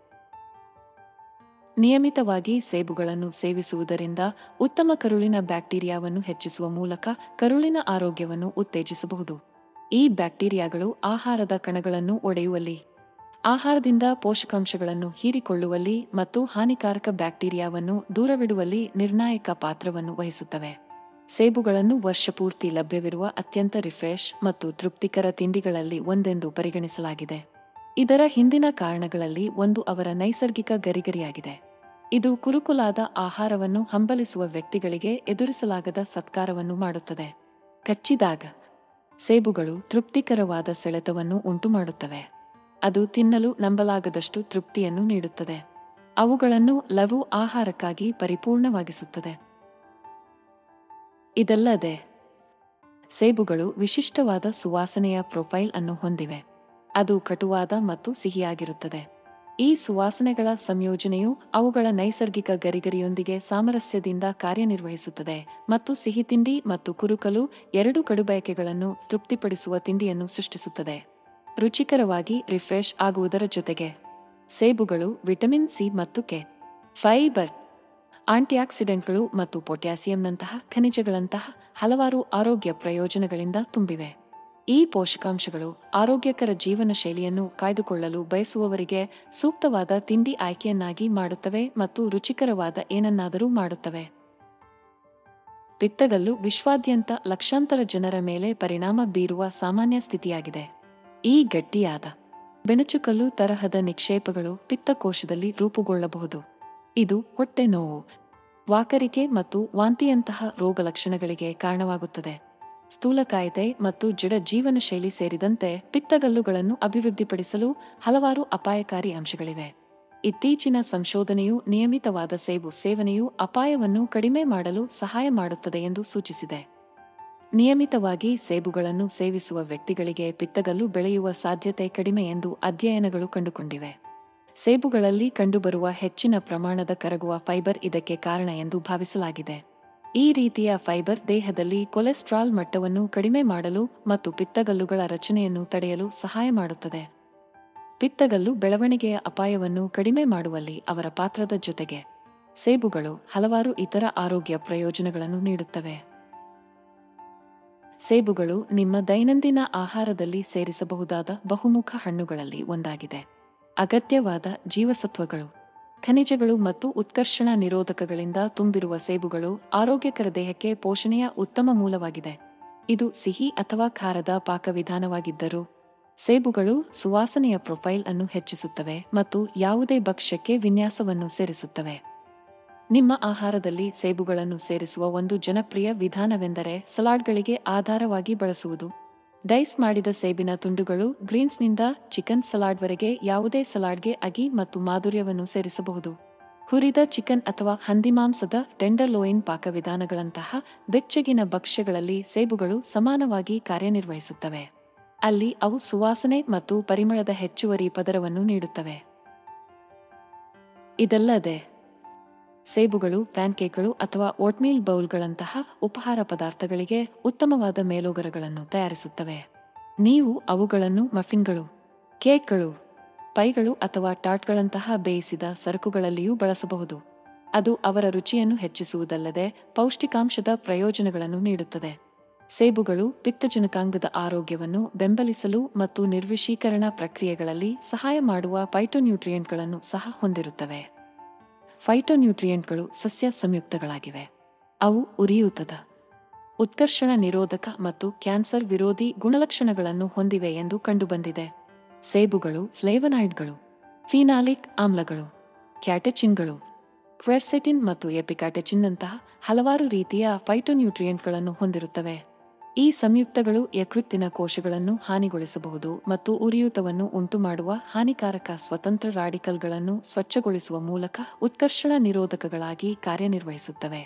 A: ನಿಯಮಿತವಾಗಿ ಸೇಬುಗಳನ್ನು ಸೇವಿಸುವುದರಿಂದ ಉತ್ತಮ ಕರುಳಿನ ಬ್ಯಾಕ್ಟೀರಿಯಾವನ್ನು ಹೆಚ್ಚಿಸುವ ಮೂಲಕ ಕರುಳಿನ ಆರೋಗ್ಯವನ್ನು ಉತ್ತೇಜಿಸಬಹುದು. ಈ ಬ್ಯಾಕ್ಟೀರಿಯಾಗಳು ಆಹಾರದ ಕಣಗಳನ್ನು ಒಡೆಯುವಲ್ಲಿ, ಆಹಾರದಿಂದ ಪೋಷಕಾಂಶಗಳನ್ನು ಹೀರಿಕೊಳ್ಳುವಲ್ಲಿ ಮತ್ತು ಹಾನಿಕಾರಕ ಬ್ಯಾಕ್ಟೀರಿಯಾವನ್ನು ದೂರವಿಡುವಲ್ಲಿ ನಿರ್ಣಾಯಕ ಪಾತ್ರವನ್ನು ವಹಿಸುತ್ತವೆ. ಸೇಬುಗಳನ್ನು ವರ್ಷಪೂರ್ತಿ ಲಭ್ಯವಿರುವ ಅತ್ಯಂತ ರಿಫ್ರೆಶ್ ಮತ್ತು ತೃಪ್ತಿಕರ ತಿಂಡಿಗಳಲ್ಲಿ ಒಂದೆಂದು ಪರಿಗಣಿಸಲಾಗಿದೆ. ಇದರ ಹಿಂದಿನ ಕಾರಣಗಳಲ್ಲಿ ಒಂದು ಅವರ ನೈಸರ್ಗಿಕ ಗರಿಗರಿಯಾಗಿದೆ. ಇದು ಕುರುಕುಲಾದ ಆಹಾರವನ್ನು ಹಂಬಲಿಸುವ ವ್ಯಕ್ತಿಗಳಿಗೆ ಎದುರಿಸಲಾಗದ ಸತ್ಕಾರವನ್ನು ಮಾಡುತ್ತದೆ. ಕಚ್ಚಿದಾಗ ಸೇಬುಗಳು ತೃಪ್ತಿಕರವಾದ ಸೆಳೆತವನ್ನು ಉಂಟುಮಾಡುತ್ತವೆ. ಅದು ತಿನ್ನಲು ನಂಬಲಾಗದಷ್ಟು ತೃಪ್ತಿಯನ್ನು ನೀಡುತ್ತದೆ. ಅವುಗಳನ್ನು ಲಘು ಆಹಾರಕ್ಕಾಗಿ ಪರಿಪೂರ್ಣವಾಗಿಸುತ್ತದೆ. ಇದಲ್ಲದೆ, ಸೇಬುಗಳು ವಿಶಿಷ್ಟವಾದ ಸುವಾಸನೆಯ ಪ್ರೊಫೈಲ್ ಅನ್ನು ಹೊಂದಿವೆ. ಅದು ಕಟುವಾದ ಮತ್ತು ಸಿಹಿಯಾಗಿರುತ್ತದೆ. ಈ ಸುವಾಸನೆಗಳ ಸಂಯೋಜನೆಯು ಅವುಗಳ ನೈಸರ್ಗಿಕ ಗರಿಗರಿಯೊಂದಿಗೆ ಸಾಮರಸ್ಯದಿಂದ ಕಾರ್ಯನಿರ್ವಹಿಸುತ್ತದೆ ಮತ್ತು ಸಿಹಿ ತಿಂಡಿ ಮತ್ತು ಕುರುಕಲು ಎರಡೂ ಕಡುಬಯಕೆಗಳನ್ನು ತೃಪ್ತಿಪಡಿಸುವ ತಿಂಡಿಯನ್ನು ಸೃಷ್ಟಿಸುತ್ತದೆ. ರುಚಿಕರವಾಗಿ ರಿಫ್ರೆಶ್ ಆಗುವುದರ ಜೊತೆಗೆ, ಸೇಬುಗಳು ವಿಟಮಿನ್ ಸಿ ಮತ್ತು ಕೆ, ಫೈಬರ್, ಆಂಟಿಆಕ್ಸಿಡೆಂಟ್ಗಳು ಮತ್ತು ಪೊಟ್ಯಾಸಿಯಂನಂತಹ ಖನಿಜಗಳಂತಹ ಹಲವಾರು ಆರೋಗ್ಯ ಪ್ರಯೋಜನಗಳಿಂದ ತುಂಬಿವೆ. ಈ ಪೋಷಕಾಂಶಗಳು ಆರೋಗ್ಯಕರ ಜೀವನ ಶೈಲಿಯನ್ನು ಕಾಯ್ದುಕೊಳ್ಳಲು ಬಯಸುವವರಿಗೆ ಸೂಕ್ತವಾದ ತಿಂಡಿ ಆಯ್ಕೆಯನ್ನಾಗಿ ಮಾಡುತ್ತವೆ ಮತ್ತು ರುಚಿಕರವಾದ ಏನನ್ನಾದರೂ ಮಾಡುತ್ತವೆ. ಪಿತ್ತಗಲ್ಲು ವಿಶ್ವಾದ್ಯಂತ ಲಕ್ಷಾಂತರ ಜನರ ಮೇಲೆ ಪರಿಣಾಮ ಬೀರುವ ಸಾಮಾನ್ಯ ಸ್ಥಿತಿಯಾಗಿದೆ. ಈ ಗಟ್ಟಿಯಾದ ಬೆಣಚುಕಲ್ಲು ತರಹದ ನಿಕ್ಷೇಪಗಳು ಪಿತ್ತಕೋಶದಲ್ಲಿ ರೂಪುಗೊಳ್ಳಬಹುದು. ಇದು ಹೊಟ್ಟೆ ನೋವು, ವಾಕರಿಕೆ ಮತ್ತು ವಾಂತಿಯಂತಹ ರೋಗಲಕ್ಷಣಗಳಿಗೆ ಕಾರಣವಾಗುತ್ತದೆ. ಸ್ಥೂಲಕಾಯತೆ ಮತ್ತು ಜಡ ಜೀವನ ಶೈಲಿ ಸೇರಿದಂತೆ ಪಿತ್ತಗಲ್ಲುಗಳನ್ನು ಅಭಿವೃದ್ಧಿಪಡಿಸಲು ಹಲವಾರು ಅಪಾಯಕಾರಿ ಅಂಶಗಳಿವೆ. ಇತ್ತೀಚಿನ ಸಂಶೋಧನೆಯು ನಿಯಮಿತವಾದ ಸೇಬು ಸೇವನೆಯು ಅಪಾಯವನ್ನು ಕಡಿಮೆ ಮಾಡಲು ಸಹಾಯ ಮಾಡುತ್ತದೆ ಎಂದು ಸೂಚಿಸಿದೆ. ನಿಯಮಿತವಾಗಿ ಸೇಬುಗಳನ್ನು ಸೇವಿಸುವ ವ್ಯಕ್ತಿಗಳಿಗೆ ಪಿತ್ತಗಲ್ಲು ಬೆಳೆಯುವ ಸಾಧ್ಯತೆ ಕಡಿಮೆ ಎಂದು ಅಧ್ಯಯನಗಳು ಕಂಡುಕೊಂಡಿವೆ. ಸೇಬುಗಳಲ್ಲಿ ಕಂಡುಬರುವ ಹೆಚ್ಚಿನ ಪ್ರಮಾಣದ ಕರಗುವ ಫೈಬರ್ ಇದಕ್ಕೆ ಕಾರಣ ಎಂದು ಭಾವಿಸಲಾಗಿದೆ. ಈ ರೀತಿಯ ಫೈಬರ್ ದೇಹದಲ್ಲಿ ಕೊಲೆಸ್ಟ್ರಾಲ್ ಮಟ್ಟವನ್ನು ಕಡಿಮೆ ಮಾಡಲು ಮತ್ತು ಪಿತ್ತಗಲ್ಲುಗಳ ರಚನೆಯನ್ನು ತಡೆಯಲು ಸಹಾಯ ಮಾಡುತ್ತದೆ. ಪಿತ್ತಗಲ್ಲು ಬೆಳವಣಿಗೆಯ ಅಪಾಯವನ್ನು ಕಡಿಮೆ ಮಾಡುವಲ್ಲಿ ಅವರ ಪಾತ್ರದ ಜೊತೆಗೆ, ಸೇಬುಗಳು ಹಲವಾರು ಇತರ ಆರೋಗ್ಯ ಪ್ರಯೋಜನಗಳನ್ನು ನೀಡುತ್ತವೆ. ಸೇಬುಗಳು ನಿಮ್ಮ ದೈನಂದಿನ ಆಹಾರದಲ್ಲಿ ಸೇರಿಸಬಹುದಾದ ಬಹುಮುಖ ಹಣ್ಣುಗಳಲ್ಲಿ ಒಂದಾಗಿದೆ. ಅಗತ್ಯವಾದ ಜೀವಸತ್ವಗಳು, ಖನಿಜಗಳು ಮತ್ತು ಉತ್ಕರ್ಷಣ ನಿರೋಧಕಗಳಿಂದ ತುಂಬಿರುವ ಸೇಬುಗಳು ಆರೋಗ್ಯಕರ ದೇಹಕ್ಕೆ ಪೋಷಣೆಯ ಉತ್ತಮ ಮೂಲವಾಗಿದೆ. ಇದು ಸಿಹಿ ಅಥವಾ ಖಾರದ ಪಾಕವಿಧಾನವಾಗಿದ್ದರೂ, ಸೇಬುಗಳು ಸುವಾಸನೆಯ ಪ್ರೊಫೈಲ್ ಅನ್ನು ಹೆಚ್ಚಿಸುತ್ತವೆ ಮತ್ತು ಯಾವುದೇ ಭಕ್ಷ್ಯಕ್ಕೆ ವಿನ್ಯಾಸವನ್ನು ಸೇರಿಸುತ್ತವೆ. ನಿಮ್ಮ ಆಹಾರದಲ್ಲಿ ಸೇಬುಗಳನ್ನು ಸೇರಿಸುವ ಒಂದು ಜನಪ್ರಿಯ ವಿಧಾನವೆಂದರೆ ಸಲಾಡ್ಗಳಿಗೆ ಆಧಾರವಾಗಿ ಬಳಸುವುದು. ಡೈಸ್ ಮಾಡಿದ ಸೇಬಿನ ತುಂಡುಗಳು, ಗ್ರೀನ್ಸ್ನಿಂದ ಚಿಕನ್ ಸಲಾಡ್ವರೆಗೆ ಯಾವುದೇ ಸಲಾಡ್ಗೆ ಅಗಿ ಮತ್ತು ಮಾಧುರ್ಯವನ್ನು ಸೇರಿಸಬಹುದು. ಹುರಿದ ಚಿಕನ್ ಅಥವಾ ಹಂದಿಮಾಂಸದ ಟೆಂಡರ್ಲೋಯಿನ್ ಪಾಕವಿಧಾನಗಳಂತಹ ಬೆಚ್ಚಗಿನ ಭಕ್ಷ್ಯಗಳಲ್ಲಿ ಸೇಬುಗಳು ಸಮಾನವಾಗಿ ಕಾರ್ಯನಿರ್ವಹಿಸುತ್ತವೆ. ಅಲ್ಲಿ ಅವು ಸುವಾಸನೆ ಮತ್ತು ಪರಿಮಳದ ಹೆಚ್ಚುವರಿ ಪದರವನ್ನು ನೀಡುತ್ತವೆ. ಇದಲ್ಲದೆ, ಸೇಬುಗಳು ಪ್ಯಾನ್ಕೇಕ್ಗಳು ಅಥವಾ ಓಟ್ಮೀಲ್ ಬೌಲ್ಗಳಂತಹ ಉಪಹಾರ ಪದಾರ್ಥಗಳಿಗೆ ಉತ್ತಮವಾದ ಮೇಲೋಗರಗಳನ್ನು ತಯಾರಿಸುತ್ತವೆ. ನೀವು ಅವುಗಳನ್ನು ಮಫಿನ್ಗಳು, ಕೇಕ್ಗಳು, ಪೈಗಳು ಅಥವಾ ಟಾರ್ಟ್ಗಳಂತಹ ಬೇಯಿಸಿದ ಸರಕುಗಳಲ್ಲಿಯೂ ಬಳಸಬಹುದು. ಅದು ಅವರ ರುಚಿಯನ್ನು ಹೆಚ್ಚಿಸುವುದಲ್ಲದೆ ಪೌಷ್ಟಿಕಾಂಶದ ಪ್ರಯೋಜನಗಳನ್ನು ನೀಡುತ್ತದೆ. ಸೇಬುಗಳು ಪಿತ್ತಜನಕಾಂಗದ ಆರೋಗ್ಯವನ್ನು ಬೆಂಬಲಿಸಲು ಮತ್ತು ನಿರ್ವಿಷೀಕರಣ ಪ್ರಕ್ರಿಯೆಗಳಲ್ಲಿ ಸಹಾಯ ಮಾಡುವ ಫೈಟೋನ್ಯೂಟ್ರಿಯೆಂಟ್ಗಳನ್ನು ಸಹ ಹೊಂದಿರುತ್ತವೆ. ಫೈಟೋನ್ಯೂಟ್ರಿಯೆಂಟ್ಗಳು ಸಸ್ಯ ಸಂಯುಕ್ತಗಳಾಗಿವೆ. ಅವು ಉರಿಯೂತದ, ಉತ್ಕರ್ಷಣ ನಿರೋಧಕ ಮತ್ತು ಕ್ಯಾನ್ಸರ್ ವಿರೋಧಿ ಗುಣಲಕ್ಷಣಗಳನ್ನು ಹೊಂದಿವೆ ಎಂದು ಕಂಡುಬಂದಿದೆ. ಸೇಬುಗಳು ಫ್ಲೇವನಾಯ್ಡ್ಗಳು, ಫಿನಾಲಿಕ್ ಆಮ್ಲಗಳು, ಕ್ಯಾಟೆಚಿನ್ಗಳು, ಕ್ವೆರ್ಸೆಟಿನ್ ಮತ್ತು ಎಪಿಕಾಟೆಚಿನ್ನಂತಹ ಹಲವಾರು ರೀತಿಯ ಫೈಟೋನ್ಯೂಟ್ರಿಯೆಂಟ್ಗಳನ್ನು ಹೊಂದಿರುತ್ತವೆ. ಈ ಸಂಯುಕ್ತಗಳು ಯಕೃತ್ತಿನ ಕೋಶಗಳನ್ನು ಹಾನಿಗೊಳಿಸಬಹುದು ಮತ್ತು ಉರಿಯೂತವನ್ನು ಉಂಟುಮಾಡುವ ಹಾನಿಕಾರಕ ಸ್ವತಂತ್ರ ರಾಡಿಕಲ್ಗಳನ್ನು ಸ್ವಚ್ಛಗೊಳಿಸುವ ಮೂಲಕ ಉತ್ಕರ್ಷಣ ನಿರೋಧಕಗಳಾಗಿ ಕಾರ್ಯನಿರ್ವಹಿಸುತ್ತವೆ.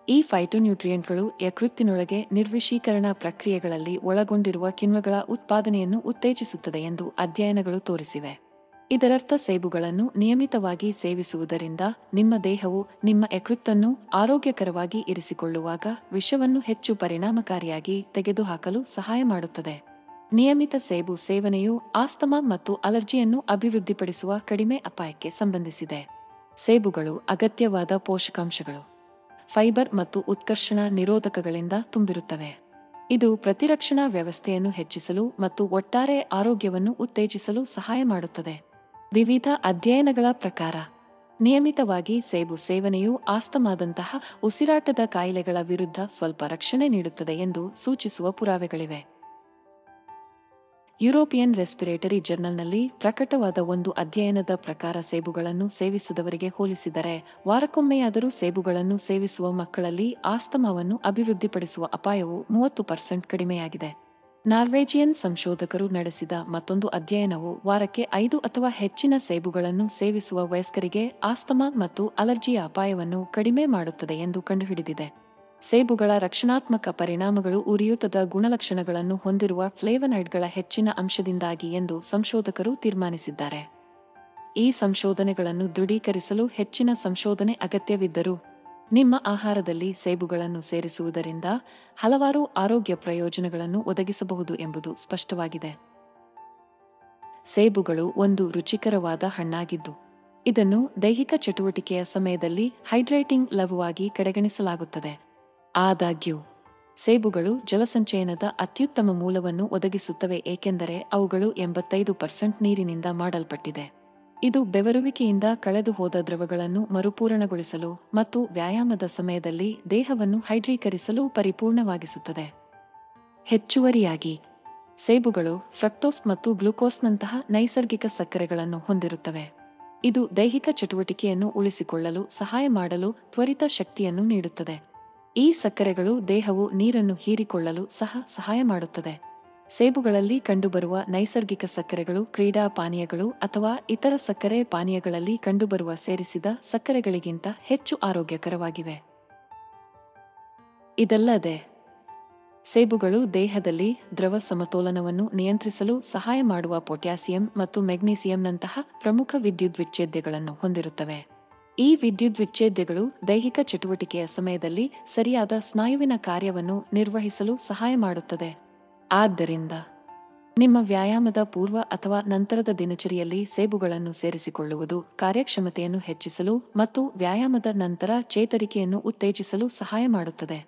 A: ಈ ಫೈಟೋನ್ಯೂಟ್ರಿಯೆಂಟ್ಗಳು ಯಕೃತ್ತಿನೊಳಗೆ ನಿರ್ವಿಷೀಕರಣ ಪ್ರಕ್ರಿಯೆಗಳಲ್ಲಿ ಒಳಗೊಂಡಿರುವ ಕಿಣ್ವಗಳ ಉತ್ಪಾದನೆಯನ್ನು ಉತ್ತೇಜಿಸುತ್ತದೆ ಎಂದು ಅಧ್ಯಯನಗಳು ತೋರಿಸಿವೆ. ಇದರರ್ಥ ಸೇಬುಗಳನ್ನು ನಿಯಮಿತವಾಗಿ ಸೇವಿಸುವುದರಿಂದ ನಿಮ್ಮ ದೇಹವು ನಿಮ್ಮ ಯಕೃತ್ತನ್ನು ಆರೋಗ್ಯಕರವಾಗಿ ಇರಿಸಿಕೊಳ್ಳುವಾಗ ವಿಷವನ್ನು ಹೆಚ್ಚು ಪರಿಣಾಮಕಾರಿಯಾಗಿ ತೆಗೆದುಹಾಕಲು ಸಹಾಯ ಮಾಡುತ್ತದೆ. ನಿಯಮಿತ ಸೇಬು ಸೇವನೆಯು ಆಸ್ತಮಾ ಮತ್ತು ಅಲರ್ಜಿಯನ್ನು ಅಭಿವೃದ್ಧಿಪಡಿಸುವ ಕಡಿಮೆ ಅಪಾಯಕ್ಕೆ ಸಂಬಂಧಿಸಿದೆ. ಸೇಬುಗಳು ಅಗತ್ಯವಾದ ಪೋಷಕಾಂಶಗಳು, ಫೈಬರ್ ಮತ್ತು ಉತ್ಕರ್ಷಣ ನಿರೋಧಕಗಳಿಂದ ತುಂಬಿರುತ್ತವೆ. ಇದು ಪ್ರತಿರಕ್ಷಣಾ ವ್ಯವಸ್ಥೆಯನ್ನು ಹೆಚ್ಚಿಸಲು ಮತ್ತು ಒಟ್ಟಾರೆ ಆರೋಗ್ಯವನ್ನು ಉತ್ತೇಜಿಸಲು ಸಹಾಯ ಮಾಡುತ್ತದೆ. ವಿವಿಧ ಅಧ್ಯಯನಗಳ ಪ್ರಕಾರ ನಿಯಮಿತವಾಗಿ ಸೇಬು ಸೇವನೆಯು ಆಸ್ತಮಾದಂತಹ ಉಸಿರಾಟದ ಕಾಯಿಲೆಗಳ ವಿರುದ್ಧ ಸ್ವಲ್ಪ ರಕ್ಷಣೆ ನೀಡುತ್ತದೆ ಎಂದು ಸೂಚಿಸುವ ಪುರಾವೆಗಳಿವೆ. ಯುರೋಪಿಯನ್ ರೆಸ್ಪಿರೇಟರಿ ಜರ್ನಲ್ನಲ್ಲಿ ಪ್ರಕಟವಾದ ಒಂದು ಅಧ್ಯಯನದ ಪ್ರಕಾರ ಸೇಬುಗಳನ್ನು ಸೇವಿಸದವರಿಗೆ ಹೋಲಿಸಿದರೆ ವಾರಕ್ಕೊಮ್ಮೆಯಾದರೂ ಸೇಬುಗಳನ್ನು ಸೇವಿಸುವ ಮಕ್ಕಳಲ್ಲಿ ಆಸ್ತಮಾವನ್ನು ಅಭಿವೃದ್ಧಿಪಡಿಸುವ ಅಪಾಯವು 30% ಕಡಿಮೆಯಾಗಿದೆ. ನಾರ್ವೇಜಿಯನ್ ಸಂಶೋಧಕರು ನಡೆಸಿದ ಮತ್ತೊಂದು ಅಧ್ಯಯನವು ವಾರಕ್ಕೆ 5 ಅಥವಾ ಹೆಚ್ಚಿನ ಸೇಬುಗಳನ್ನು ಸೇವಿಸುವ ವಯಸ್ಕರಿಗೆ ಆಸ್ತಮಾ ಮತ್ತು ಅಲರ್ಜಿಯ ಅಪಾಯವನ್ನು ಕಡಿಮೆ ಮಾಡುತ್ತದೆ ಎಂದು ಕಂಡುಹಿಡಿದಿದೆ. ಸೇಬುಗಳ ರಕ್ಷಣಾತ್ಮಕ ಪರಿಣಾಮಗಳು ಉರಿಯೂತದ ಗುಣಲಕ್ಷಣಗಳನ್ನು ಹೊಂದಿರುವ ಫ್ಲೇವನಾಯ್ಡ್ಗಳ ಹೆಚ್ಚಿನ ಅಂಶದಿಂದಾಗಿ ಎಂದು ಸಂಶೋಧಕರು ತೀರ್ಮಾನಿಸಿದ್ದಾರೆ. ಈ ಸಂಶೋಧನೆಗಳನ್ನು ದೃಢೀಕರಿಸಲು ಹೆಚ್ಚಿನ ಸಂಶೋಧನೆ ಅಗತ್ಯವಿದ್ದರೂ ನಿಮ್ಮ ಆಹಾರದಲ್ಲಿ ಸೇಬುಗಳನ್ನು ಸೇರಿಸುವುದರಿಂದ ಹಲವಾರು ಆರೋಗ್ಯ ಪ್ರಯೋಜನಗಳನ್ನು ಒದಗಿಸಬಹುದು ಎಂಬುದು ಸ್ಪಷ್ಟವಾಗಿದೆ. ಸೇಬುಗಳು ಒಂದು ರುಚಿಕರವಾದ ಹಣ್ಣಾಗಿದ್ದು, ಇದನ್ನು ದೈಹಿಕ ಚಟುವಟಿಕೆಯ ಸಮಯದಲ್ಲಿ ಹೈಡ್ರೇಟಿಂಗ್ ಲಘುವಾಗಿ ಕಡೆಗಣಿಸಲಾಗುತ್ತದೆ. ಆದಾಗ್ಯೂ ಸೇಬುಗಳು ಜಲಸಂಚಯನದ ಅತ್ಯುತ್ತಮ ಮೂಲವನ್ನು ಒದಗಿಸುತ್ತವೆ, ಏಕೆಂದರೆ ಅವುಗಳು 85% ನೀರಿನಿಂದ ಮಾಡಲ್ಪಟ್ಟಿದೆ. ಇದು ಬೆವರುವಿಕೆಯಿಂದ ಕಳೆದುಹೋದ ದ್ರವಗಳನ್ನು ಮರುಪೂರಣಗೊಳಿಸಲು ಮತ್ತು ವ್ಯಾಯಾಮದ ಸಮಯದಲ್ಲಿ ದೇಹವನ್ನು ಹೈಡ್ರೀಕರಿಸಲು ಪರಿಪೂರ್ಣವಾಗಿಸುತ್ತದೆ. ಹೆಚ್ಚುವರಿಯಾಗಿ ಸೇಬುಗಳು ಫ್ರಕ್ಟೋಸ್ ಮತ್ತು ಗ್ಲೂಕೋಸ್ನಂತಹ ನೈಸರ್ಗಿಕ ಸಕ್ಕರೆಗಳನ್ನು ಹೊಂದಿರುತ್ತವೆ. ಇದು ದೈಹಿಕ ಚಟುವಟಿಕೆಯನ್ನು ಉಳಿಸಿಕೊಳ್ಳಲು ಸಹಾಯ ಮಾಡಲು ತ್ವರಿತ ಶಕ್ತಿಯನ್ನು ನೀಡುತ್ತದೆ. ಈ ಸಕ್ಕರೆಗಳು ದೇಹವು ನೀರನ್ನು ಹೀರಿಕೊಳ್ಳಲು ಸಹ ಸಹಾಯ ಮಾಡುತ್ತದೆ. ಸೇಬುಗಳಲ್ಲಿ ಕಂಡುಬರುವ ನೈಸರ್ಗಿಕ ಸಕ್ಕರೆಗಳು ಕ್ರೀಡಾ ಪಾನೀಯಗಳು ಅಥವಾ ಇತರ ಸಕ್ಕರೆ ಪಾನೀಯಗಳಲ್ಲಿ ಕಂಡುಬರುವ ಸೇರಿಸಿದ ಸಕ್ಕರೆಗಳಿಗಿಂತ ಹೆಚ್ಚು ಆರೋಗ್ಯಕರವಾಗಿವೆ. ಇದಲ್ಲದೆ ಸೇಬುಗಳು ದೇಹದಲ್ಲಿ ದ್ರವ ಸಮತೋಲನವನ್ನು ನಿಯಂತ್ರಿಸಲು ಸಹಾಯ ಮಾಡುವ ಪೊಟ್ಯಾಸಿಯಂ ಮತ್ತು ಮೆಗ್ನೀಸಿಯಂನಂತಹ ಪ್ರಮುಖ ವಿದ್ಯುದ್ವಿಚ್ಛೇದ್ಯಗಳನ್ನು ಹೊಂದಿರುತ್ತವೆ. ಈ ವಿದ್ಯುದ್ವಿಚ್ಛೇದ್ಯಗಳು ದೈಹಿಕ ಚಟುವಟಿಕೆಯ ಸಮಯದಲ್ಲಿ ಸರಿಯಾದ ಸ್ನಾಯುವಿನ ಕಾರ್ಯವನ್ನು ನಿರ್ವಹಿಸಲು ಸಹಾಯ ಮಾಡುತ್ತದೆ. ಆದ್ದರಿಂದ ನಿಮ್ಮ ವ್ಯಾಯಾಮದ ಪೂರ್ವ ಅಥವಾ ನಂತರದ ದಿನಚರಿಯಲ್ಲಿ ಸೇಬುಗಳನ್ನು ಸೇರಿಸಿಕೊಳ್ಳುವುದು ಕಾರ್ಯಕ್ಷಮತೆಯನ್ನು ಹೆಚ್ಚಿಸಲು ಮತ್ತು ವ್ಯಾಯಾಮದ ನಂತರ ಚೇತರಿಕೆಯನ್ನು ಉತ್ತೇಜಿಸಲು ಸಹಾಯ ಮಾಡುತ್ತದೆ.